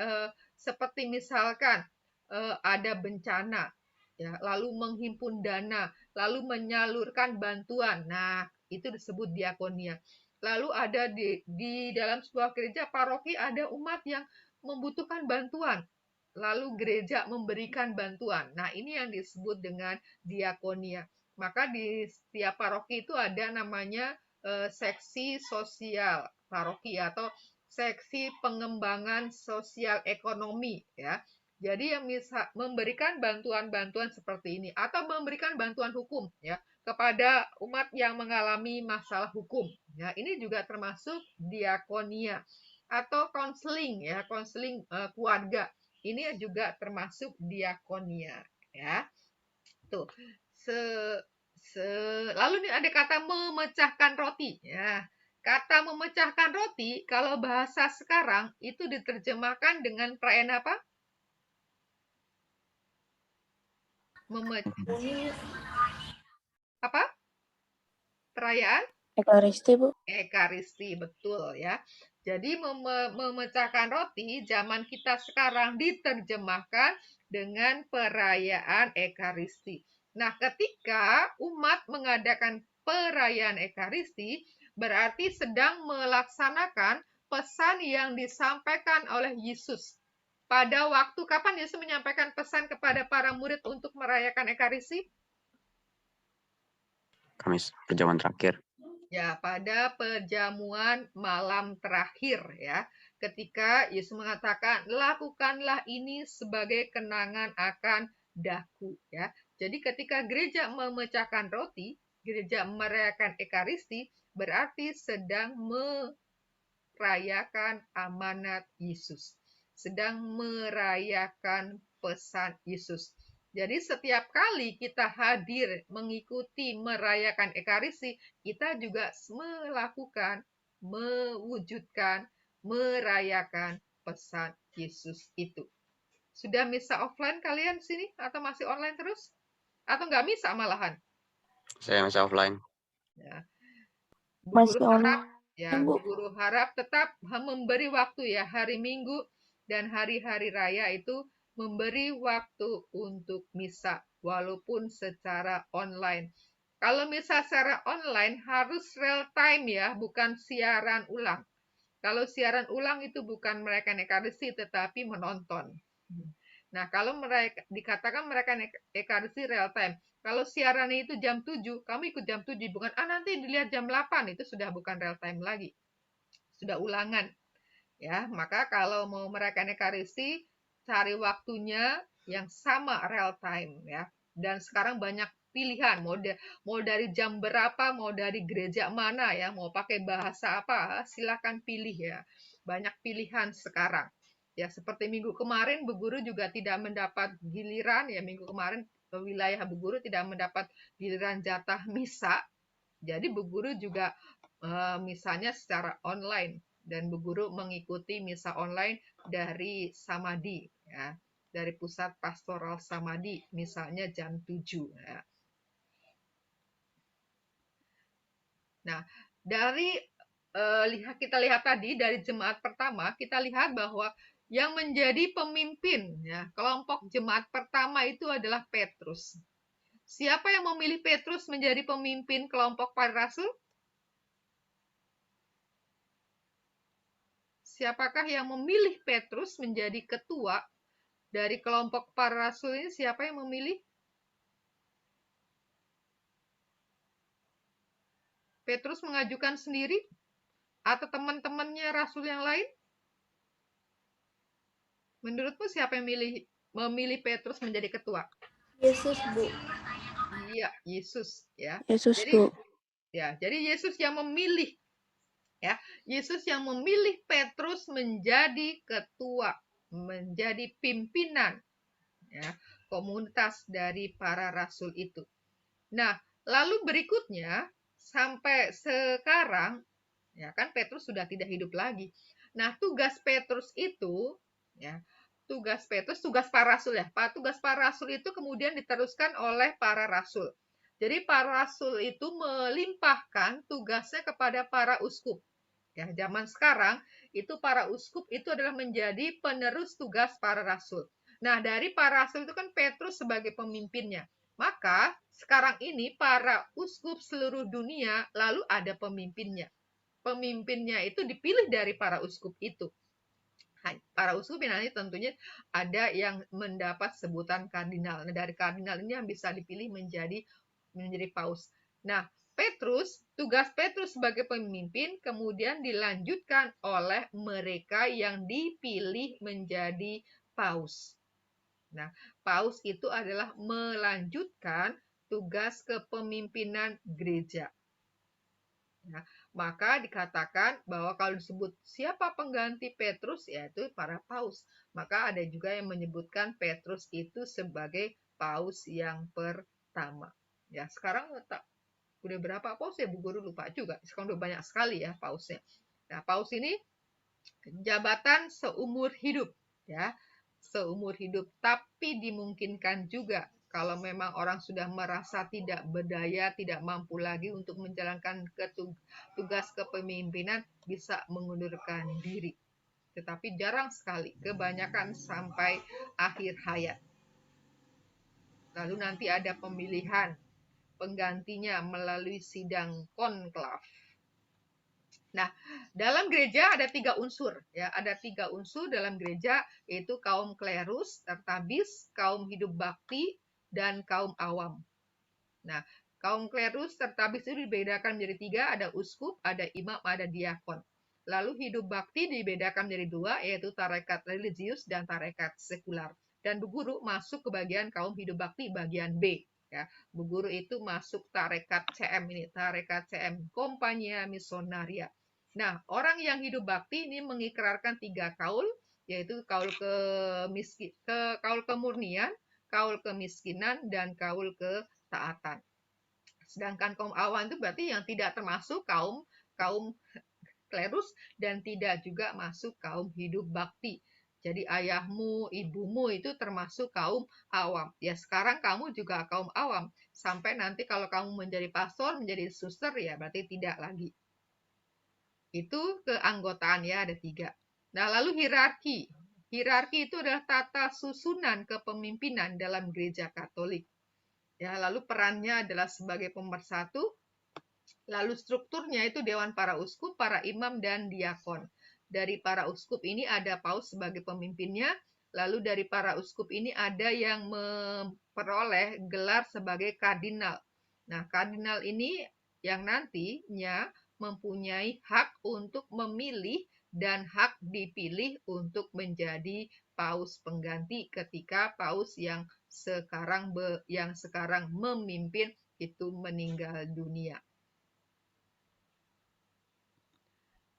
Speaker 1: seperti misalkan ada bencana, ya, lalu menghimpun dana, lalu menyalurkan bantuan. Nah, itu disebut diakonia. Lalu ada di dalam sebuah gereja paroki ada umat yang membutuhkan bantuan, lalu gereja memberikan bantuan. Nah, ini yang disebut dengan diakonia. Maka di setiap paroki itu ada namanya seksi sosial paroki atau seksi pengembangan sosial ekonomi ya. Jadi yang bisa memberikan bantuan-bantuan seperti ini atau memberikan bantuan hukum ya kepada umat yang mengalami masalah hukum. Ya, ini juga termasuk diakonia. Atau konseling ya, konseling keluarga. Ini juga termasuk diakonia ya. Tuh. Lalu nih ada kata memecahkan roti ya. Kata memecahkan roti kalau bahasa sekarang itu diterjemahkan dengan perayaan apa? Apa? Perayaan?
Speaker 9: Ekaristi, Bu.
Speaker 1: Ekaristi, betul ya. Jadi memecahkan roti zaman kita sekarang diterjemahkan dengan perayaan Ekaristi. Nah, ketika umat mengadakan perayaan Ekaristi, berarti sedang melaksanakan pesan yang disampaikan oleh Yesus. Pada waktu kapan Yesus menyampaikan pesan kepada para murid untuk merayakan Ekaristi?
Speaker 3: Kamis, perjamuan terakhir.
Speaker 1: Ya, pada perjamuan malam terakhir ya. Ketika Yesus mengatakan, "Lakukanlah ini sebagai kenangan akan daku." Ya. Jadi ketika gereja memecahkan roti, gereja merayakan Ekaristi, berarti sedang merayakan amanat Yesus. Sedang merayakan pesan Yesus. Jadi setiap kali kita hadir mengikuti merayakan Ekaristi, kita juga melakukan, mewujudkan, merayakan pesan Yesus itu. Sudah misa offline kalian sini atau masih online terus? Atau nggak misa malahan?
Speaker 3: Saya misa offline.
Speaker 1: Ya.
Speaker 9: Masih online.
Speaker 1: Ya, Bu Guru harap tetap memberi waktu ya, hari Minggu dan hari-hari raya itu memberi waktu untuk misa walaupun secara online. Kalau misa secara online harus real time ya, bukan siaran ulang. Kalau siaran ulang itu bukan merayakan Ekaristi tetapi menonton. Nah, kalau mereka dikatakan merayakan Ekaristi real time. Kalau siarannya itu jam 7, kamu ikut jam 7, bukan nanti dilihat jam 8, itu sudah bukan real time lagi. Sudah ulangan. Ya, maka kalau mau merayakan Ekaristi, cari waktunya yang sama real time ya. Dan sekarang banyak pilihan, mau dari jam berapa, mau dari gereja mana ya, mau pakai bahasa apa, silakan pilih ya. Banyak pilihan sekarang. Ya, seperti minggu kemarin Bu Guru juga tidak mendapat giliran ya, minggu kemarin wilayah Bu Guru tidak mendapat giliran jatah misa. Jadi Bu Guru juga misalnya secara online, dan Bu Guru mengikuti misa online dari Samadhi ya, dari pusat pastoral Samadhi misalnya jam 7 ya. Nah, dari kita lihat tadi dari jemaat pertama, kita lihat bahwa yang menjadi pemimpin ya, kelompok jemaat pertama itu adalah Petrus. Siapa yang memilih Petrus menjadi pemimpin kelompok para rasul? Siapakah yang memilih Petrus menjadi ketua dari kelompok para rasul ini? Siapa yang memilih? Petrus mengajukan sendiri atau teman-temannya rasul yang lain? Menurutmu siapa yang memilih Petrus menjadi ketua?
Speaker 9: Yesus, Bu.
Speaker 1: Iya, Yesus ya.
Speaker 5: Yesus,
Speaker 1: Jadi
Speaker 5: Bu.
Speaker 1: jadi Yesus yang memilih ya. Yesus yang memilih Petrus menjadi ketua, menjadi pimpinan ya, komunitas dari para rasul itu. Nah, lalu berikutnya sampai sekarang ya kan Petrus sudah tidak hidup lagi. Nah, tugas Petrus itu ya, tugas para rasul ya. Tugas para rasul itu kemudian diteruskan oleh para rasul. Jadi para rasul itu melimpahkan tugasnya kepada para uskup. Ya, zaman sekarang itu para uskup itu adalah menjadi penerus tugas para rasul. Nah, dari para rasul itu kan Petrus sebagai pemimpinnya. Maka sekarang ini para uskup seluruh dunia lalu ada pemimpinnya. Pemimpinnya itu dipilih dari para uskup itu. Para uskup ini tentunya ada yang mendapat sebutan kardinal. Nah, dari kardinal ini yang bisa dipilih menjadi paus. Nah, tugas Petrus sebagai pemimpin kemudian dilanjutkan oleh mereka yang dipilih menjadi paus. Nah, paus itu adalah melanjutkan tugas kepemimpinan gereja. Nah, maka dikatakan bahwa kalau disebut siapa pengganti Petrus, yaitu para paus. Maka ada juga yang menyebutkan Petrus itu sebagai paus yang pertama. Ya, sekarang udah berapa paus ya Bu Guru lupa juga. Sekarang udah banyak sekali ya pausnya. Nah, paus ini jabatan seumur hidup ya. Seumur hidup, tapi dimungkinkan juga kalau memang orang sudah merasa tidak berdaya, tidak mampu lagi untuk menjalankan tugas kepemimpinan, bisa mengundurkan diri. Tetapi jarang sekali, kebanyakan sampai akhir hayat. Lalu nanti ada pemilihan penggantinya melalui sidang konklav. Nah, dalam gereja ada 3 unsur ya, ada 3 unsur dalam gereja, yaitu kaum klerus, tertabis, kaum hidup bakti, dan kaum awam. Nah, kaum klerus, tertabis itu dibedakan menjadi 3, ada uskup, ada imam, ada diakon. Lalu hidup bakti dibedakan menjadi 2, yaitu tarekat religius dan tarekat sekular. Dan Bu Guru masuk ke bagian kaum hidup bakti bagian B. Ya, Bu Guru itu masuk tarekat CM ini, tarekat CM, Compagnia Missionaria. Nah, orang yang hidup bakti ini mengikrarkan 3 kaul, yaitu kaul kemurnian, kaul kemiskinan, dan kaul ketaatan. Sedangkan kaum awam itu berarti yang tidak termasuk kaum klerus dan tidak juga masuk kaum hidup bakti. Jadi ayahmu, ibumu itu termasuk kaum awam. Ya sekarang kamu juga kaum awam. Sampai nanti kalau kamu menjadi pastor, menjadi suster, ya berarti tidak lagi. Itu keanggotaan ya, ada 3. Nah, lalu hierarki. Hierarki itu adalah tata susunan kepemimpinan dalam gereja Katolik. Ya, lalu perannya adalah sebagai pemersatu. Lalu strukturnya itu dewan para uskup, para imam, dan diakon. Dari para uskup ini ada paus sebagai pemimpinnya. Lalu dari para uskup ini ada yang memperoleh gelar sebagai kardinal. Nah, kardinal ini yang nantinya mempunyai hak untuk memilih dan hak dipilih untuk menjadi paus pengganti ketika paus yang sekarang memimpin itu meninggal dunia.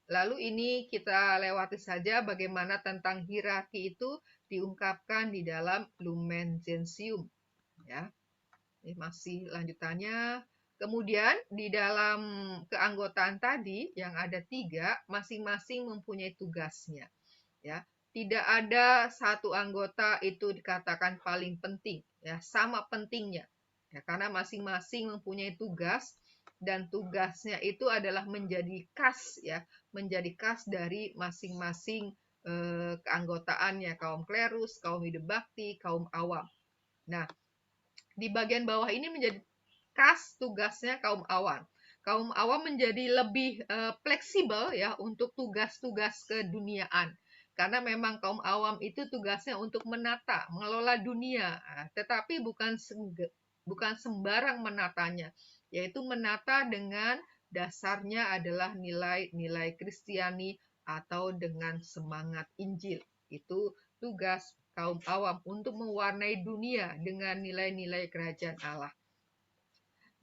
Speaker 1: Lalu ini kita lewati saja bagaimana tentang hierarki itu diungkapkan di dalam Lumen Gentium. Ya, ini masih lanjutannya. Kemudian di dalam keanggotaan tadi yang ada 3, masing-masing mempunyai tugasnya. Ya, tidak ada satu anggota itu dikatakan paling penting. Ya, sama pentingnya. Ya, karena masing-masing mempunyai tugas. Dan tugasnya itu adalah menjadi khas, ya, menjadi khas dari masing-masing keanggotaannya, kaum klerus, kaum hidup bakti, kaum awam. Nah, di bagian bawah ini menjadi khas tugasnya kaum awam. Kaum awam menjadi lebih fleksibel ya untuk tugas-tugas keduniaan. Karena memang kaum awam itu tugasnya untuk menata, mengelola dunia, tetapi bukan sembarang menatanya, yaitu menata dengan dasarnya adalah nilai-nilai Kristiani atau dengan semangat Injil. Itu tugas kaum awam untuk mewarnai dunia dengan nilai-nilai kerajaan Allah.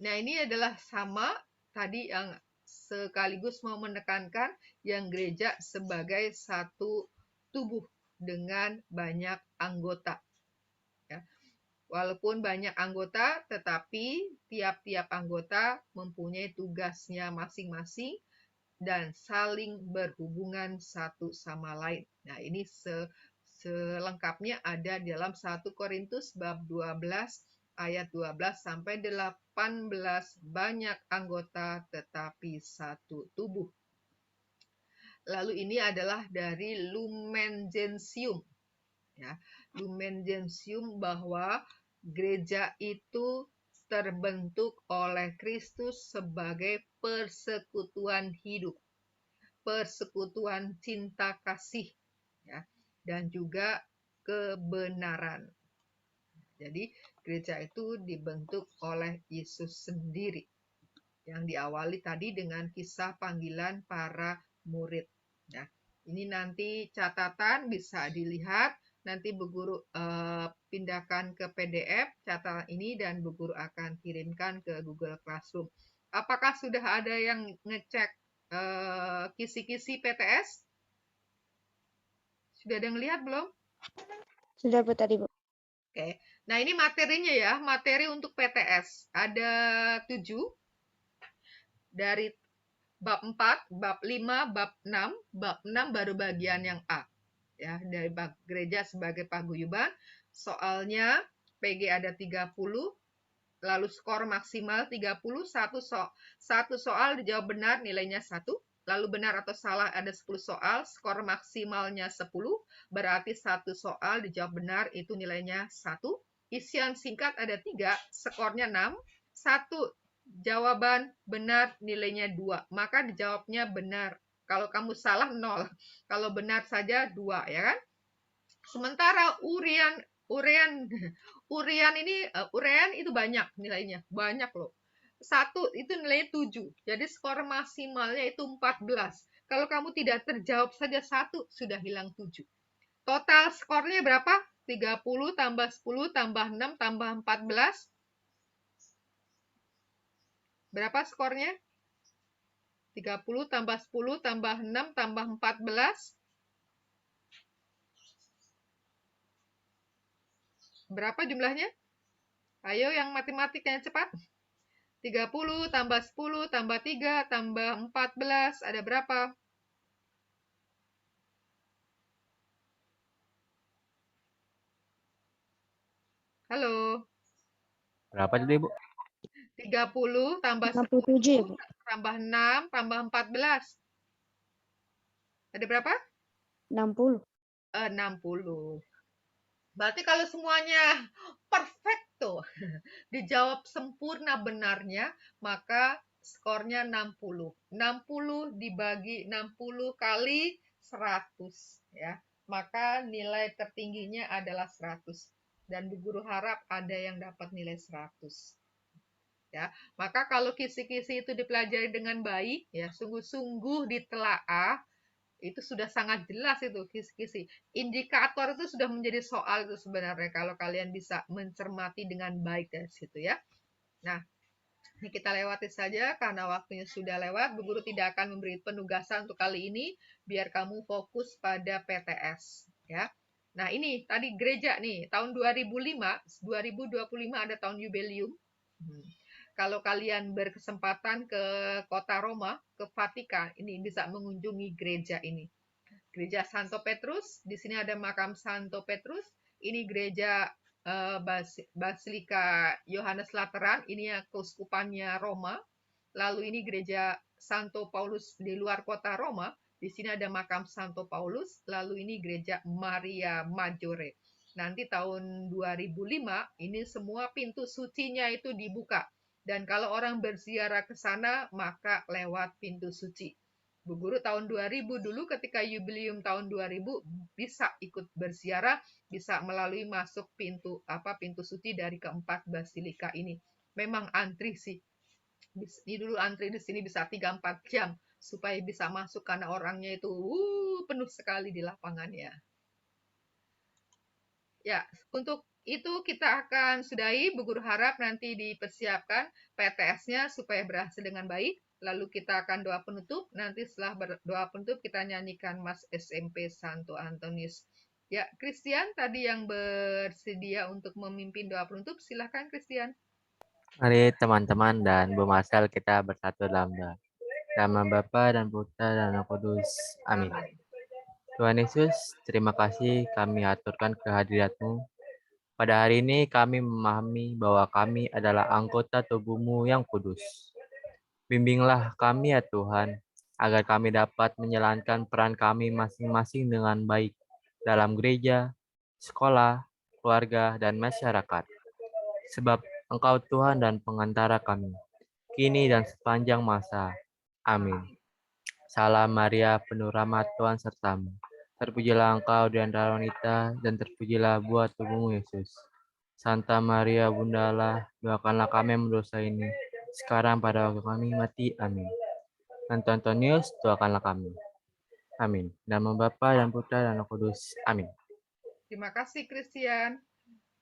Speaker 1: Nah, ini adalah sama tadi yang sekaligus mau menekankan yang gereja sebagai satu tubuh dengan banyak anggota. Ya. Walaupun banyak anggota, tetapi tiap-tiap anggota mempunyai tugasnya masing-masing dan saling berhubungan satu sama lain. Nah, ini selengkapnya ada dalam 1 Korintus bab 12 ayat 12 sampai 18. Banyak anggota tetapi satu tubuh. Lalu ini adalah dari Lumen Gentium. Ya, Lumen Gentium bahwa gereja itu terbentuk oleh Kristus sebagai persekutuan hidup, persekutuan cinta kasih, ya, dan juga kebenaran. Jadi gereja itu dibentuk oleh Yesus sendiri, yang diawali tadi dengan kisah panggilan para murid. Nah, ini nanti catatan bisa dilihat. Nanti Bu Guru pindahkan ke PDF catatan ini dan Bu Guru akan kirimkan ke Google Classroom. Apakah sudah ada yang ngecek kisi-kisi PTS? Sudah ada yang lihat belum?
Speaker 5: Sudah Bu tadi Bu.
Speaker 1: Oke. Nah, ini materinya ya, materi untuk PTS. Ada 7 dari bab 4, bab 5, bab 6. Bab 6 baru bagian yang A. Ya, dari bab gereja sebagai paguyuban. Soalnya PG ada 30, lalu skor maksimal 30, satu soal dijawab benar nilainya 1, lalu benar atau salah ada 10 soal, skor maksimalnya 10, berarti satu soal dijawab benar itu nilainya 1. Isian singkat ada 3, skornya 6, satu jawaban benar nilainya 2, maka dijawabnya benar. Kalau kamu salah 0, kalau benar saja 2, ya kan? Sementara urean itu banyak nilainya, banyak loh. 1 itu nilainya 7, jadi skor maksimalnya itu 14. Kalau kamu tidak terjawab saja 1, sudah hilang 7. Total skornya berapa? 30 tambah 10 tambah 6 tambah 14. Berapa skornya? 30 tambah 10 tambah 6 tambah 14. Berapa jumlahnya? Ayo yang matematik yang cepat. 30 tambah 10 tambah 3 tambah 14. Ada berapa? Halo.
Speaker 10: Berapa tadi, Bu?
Speaker 1: 30 tambah
Speaker 5: 67 ya Bu.
Speaker 1: tambah 6 tambah 14. Ada berapa?
Speaker 5: 60.
Speaker 1: 60. Berarti kalau semuanya perfecto, dijawab sempurna benarnya, maka skornya 60. 60 dibagi 60 kali 100, ya. Maka nilai tertingginya adalah 100. Dan Bu Guru harap ada yang dapat nilai 100. Ya, maka kalau kisi-kisi itu dipelajari dengan baik, ya, sungguh-sungguh ditelaah, Itu sudah sangat jelas itu kisi-kisi. Indikator itu sudah menjadi soal itu sebenarnya kalau kalian bisa mencermati dengan baik dari situ ya. Nah, ini kita lewati saja karena waktunya sudah lewat. Bu Guru tidak akan memberi penugasan untuk kali ini biar kamu fokus pada PTS ya. Nah, ini tadi gereja nih, tahun 2005 ada tahun jubileum. Kalau kalian berkesempatan ke kota Roma, ke Vatikan, ini bisa mengunjungi gereja ini. Gereja Santo Petrus, di sini ada makam Santo Petrus. Ini gereja Basilika Yohanes Lateran, ini ya keuskupannya Roma. Lalu ini gereja Santo Paulus di luar kota Roma. Di sini ada makam Santo Paulus. Lalu ini gereja Maria Maggiore. Nanti tahun 2005 ini semua pintu sucinya itu dibuka. Dan kalau orang berziarah ke sana, maka lewat pintu suci. Bu Guru tahun 2000 dulu ketika jubileum tahun 2000 bisa ikut berziarah, bisa melalui masuk pintu suci dari keempat basilika ini. Memang antri sih. Ini dulu antri di sini bisa 3-4 jam supaya bisa masuk karena orangnya itu penuh sekali di lapangannya. Ya, untuk itu kita akan sudahi. Bu Guru harap nanti dipersiapkan PTS-nya supaya berhasil dengan baik. Lalu kita akan doa penutup. Nanti setelah berdoa penutup kita nyanyikan Mas SMP Santo Antonius. Ya, Christian tadi yang bersedia untuk memimpin doa penutup. Silahkan Christian.
Speaker 10: Mari teman-teman dan Bu Marcel kita bersatu dalam doa. Nama Bapa dan Putra dan Roh Kudus. Amin. Tuhan Yesus, terima kasih kami aturkan kehadirat-Mu. Pada hari ini kami memahami bahwa kami adalah anggota tubuh-Mu yang kudus. Bimbinglah kami ya Tuhan, agar kami dapat menjalankan peran kami masing-masing dengan baik dalam gereja, sekolah, keluarga, dan masyarakat. Sebab Engkau Tuhan dan pengantara kami, kini dan sepanjang masa. Amin. Salam Maria, penuh rahmat Tuhan sertamu. Terpujilah Engkau di antara wanita, dan terpujilah buah tubuhmu Yesus. Santa Maria, Bunda Allah, doakanlah kami yang berdosa ini, sekarang pada waktu kami mati. Amin. Santo Antonius, doakanlah kami. Amin. Nama Bapa dan Putra dan Roh Kudus. Amin.
Speaker 1: Terima kasih Christian.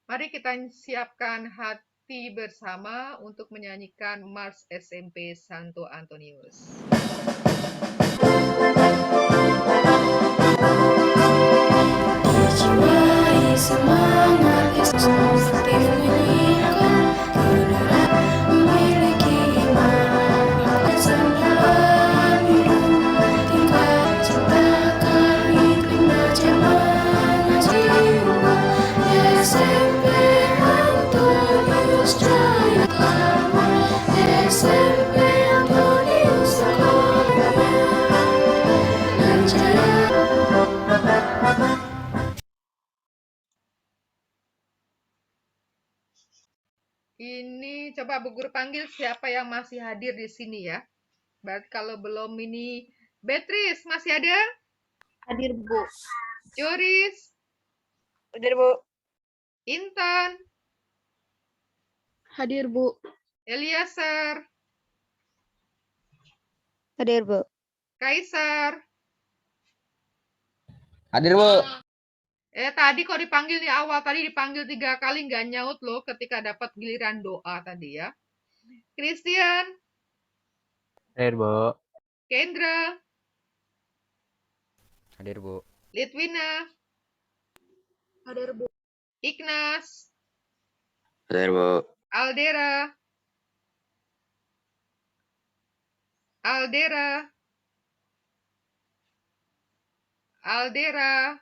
Speaker 1: Mari kita siapkan hati bersama untuk menyanyikan Mars SMP Santo Antonius.
Speaker 11: Dijiwai semangat Yesus positif menyiarkan kebenaran, memiliki iman dalam hidup, tingkat ciptakan iklim berjamaah jiwa. SMP Antonius Jaya Kawan, SMP Antonius sekolahnya dan jaya.
Speaker 1: Ini coba Bu Guru panggil siapa yang masih hadir di sini ya. Berarti kalau belum ini, Beatrice masih ada?
Speaker 9: Hadir, Bu.
Speaker 1: Joris?
Speaker 5: Hadir, Bu.
Speaker 1: Intan?
Speaker 9: Hadir, Bu.
Speaker 1: Eliasar?
Speaker 5: Hadir, Bu.
Speaker 1: Kaisar?
Speaker 2: Hadir, Bu.
Speaker 1: Tadi kok dipanggil di awal, tadi dipanggil 3 kali nggak nyaut loh ketika dapat giliran doa tadi ya. Christian?
Speaker 10: Hadir, Bu.
Speaker 1: Kendra?
Speaker 6: Hadir, Bu.
Speaker 1: Litwina?
Speaker 8: Hadir, Bu.
Speaker 1: Ignas?
Speaker 3: Hadir, Bu.
Speaker 1: Aldera? Aldera?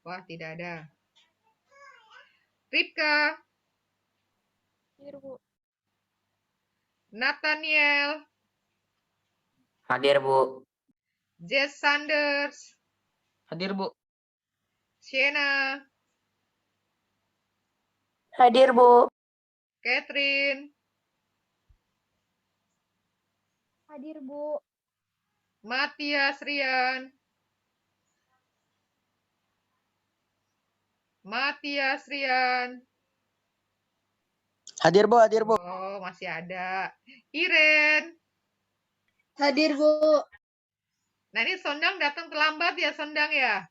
Speaker 1: Wah, tidak ada. Ripka?
Speaker 9: Hadir, Bu.
Speaker 1: Nathaniel?
Speaker 7: Hadir, Bu.
Speaker 1: Jess Sanders?
Speaker 4: Hadir, Bu.
Speaker 1: Sienna?
Speaker 11: Hadir, Bu.
Speaker 1: Catherine?
Speaker 9: Hadir, Bu.
Speaker 1: Matias Rian?
Speaker 2: Hadir, Bu. Hadir, Bu.
Speaker 1: Oh, masih ada. Iren?
Speaker 9: Hadir, Bu.
Speaker 1: Nah, ini Sondang datang terlambat ya, Sondang ya?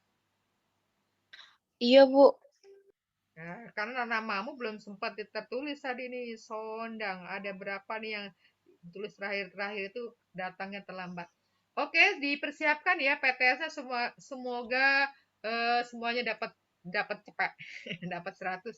Speaker 11: Iya, Bu.
Speaker 1: Nah, karena namamu belum sempat tertulis tadi nih, Sondang. Ada berapa nih yang tulis terakhir-terakhir itu datangnya terlambat. Oke, dipersiapkan ya PTS-nya semoga semuanya dapat cepat, dapat 100.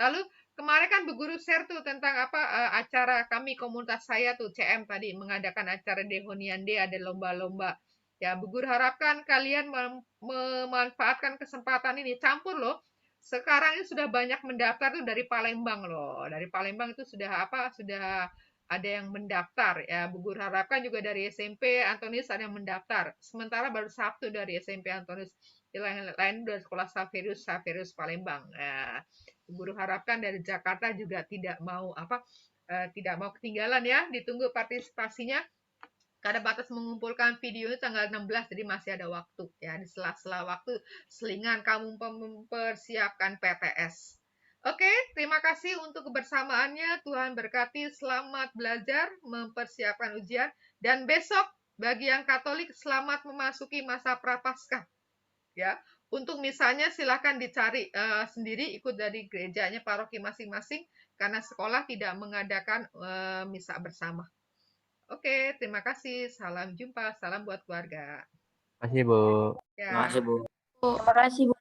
Speaker 1: Lalu kemarin kan Bu Guru share tuh tentang apa acara kami komunitas saya tuh CM tadi mengadakan acara Dehonian Day, ada lomba-lomba. Ya, Bu Guru harapkan kalian memanfaatkan kesempatan ini. Campur loh. Sekarang ini sudah banyak mendaftar tuh dari Palembang loh. Dari Palembang itu sudah ada yang mendaftar ya. Bu Guru harapkan juga dari SMP Antonius ada yang mendaftar. Sementara baru satu dari SMP Antonius. Yang lain dari sekolah Saverius Palembang. Nah, Bu Guru harapkan dari Jakarta juga tidak mau ketinggalan ya. Ditunggu partisipasinya. Karena batas mengumpulkan video itu tanggal 16, jadi masih ada waktu ya. Di sela-sela waktu selingan kamu mempersiapkan PTS. Oke, terima kasih untuk kebersamaannya. Tuhan berkati, selamat belajar, mempersiapkan ujian. Dan besok, bagi yang Katolik, selamat memasuki masa Prapaskah. Ya, untuk misalnya silakan dicari sendiri, ikut dari gerejanya paroki masing-masing, karena sekolah tidak mengadakan misa bersama. Oke, terima kasih. Salam jumpa, salam buat keluarga.
Speaker 10: Terima kasih, Bu.
Speaker 1: Ya.
Speaker 7: Terima kasih, Bu.
Speaker 11: Terima kasih, Bu.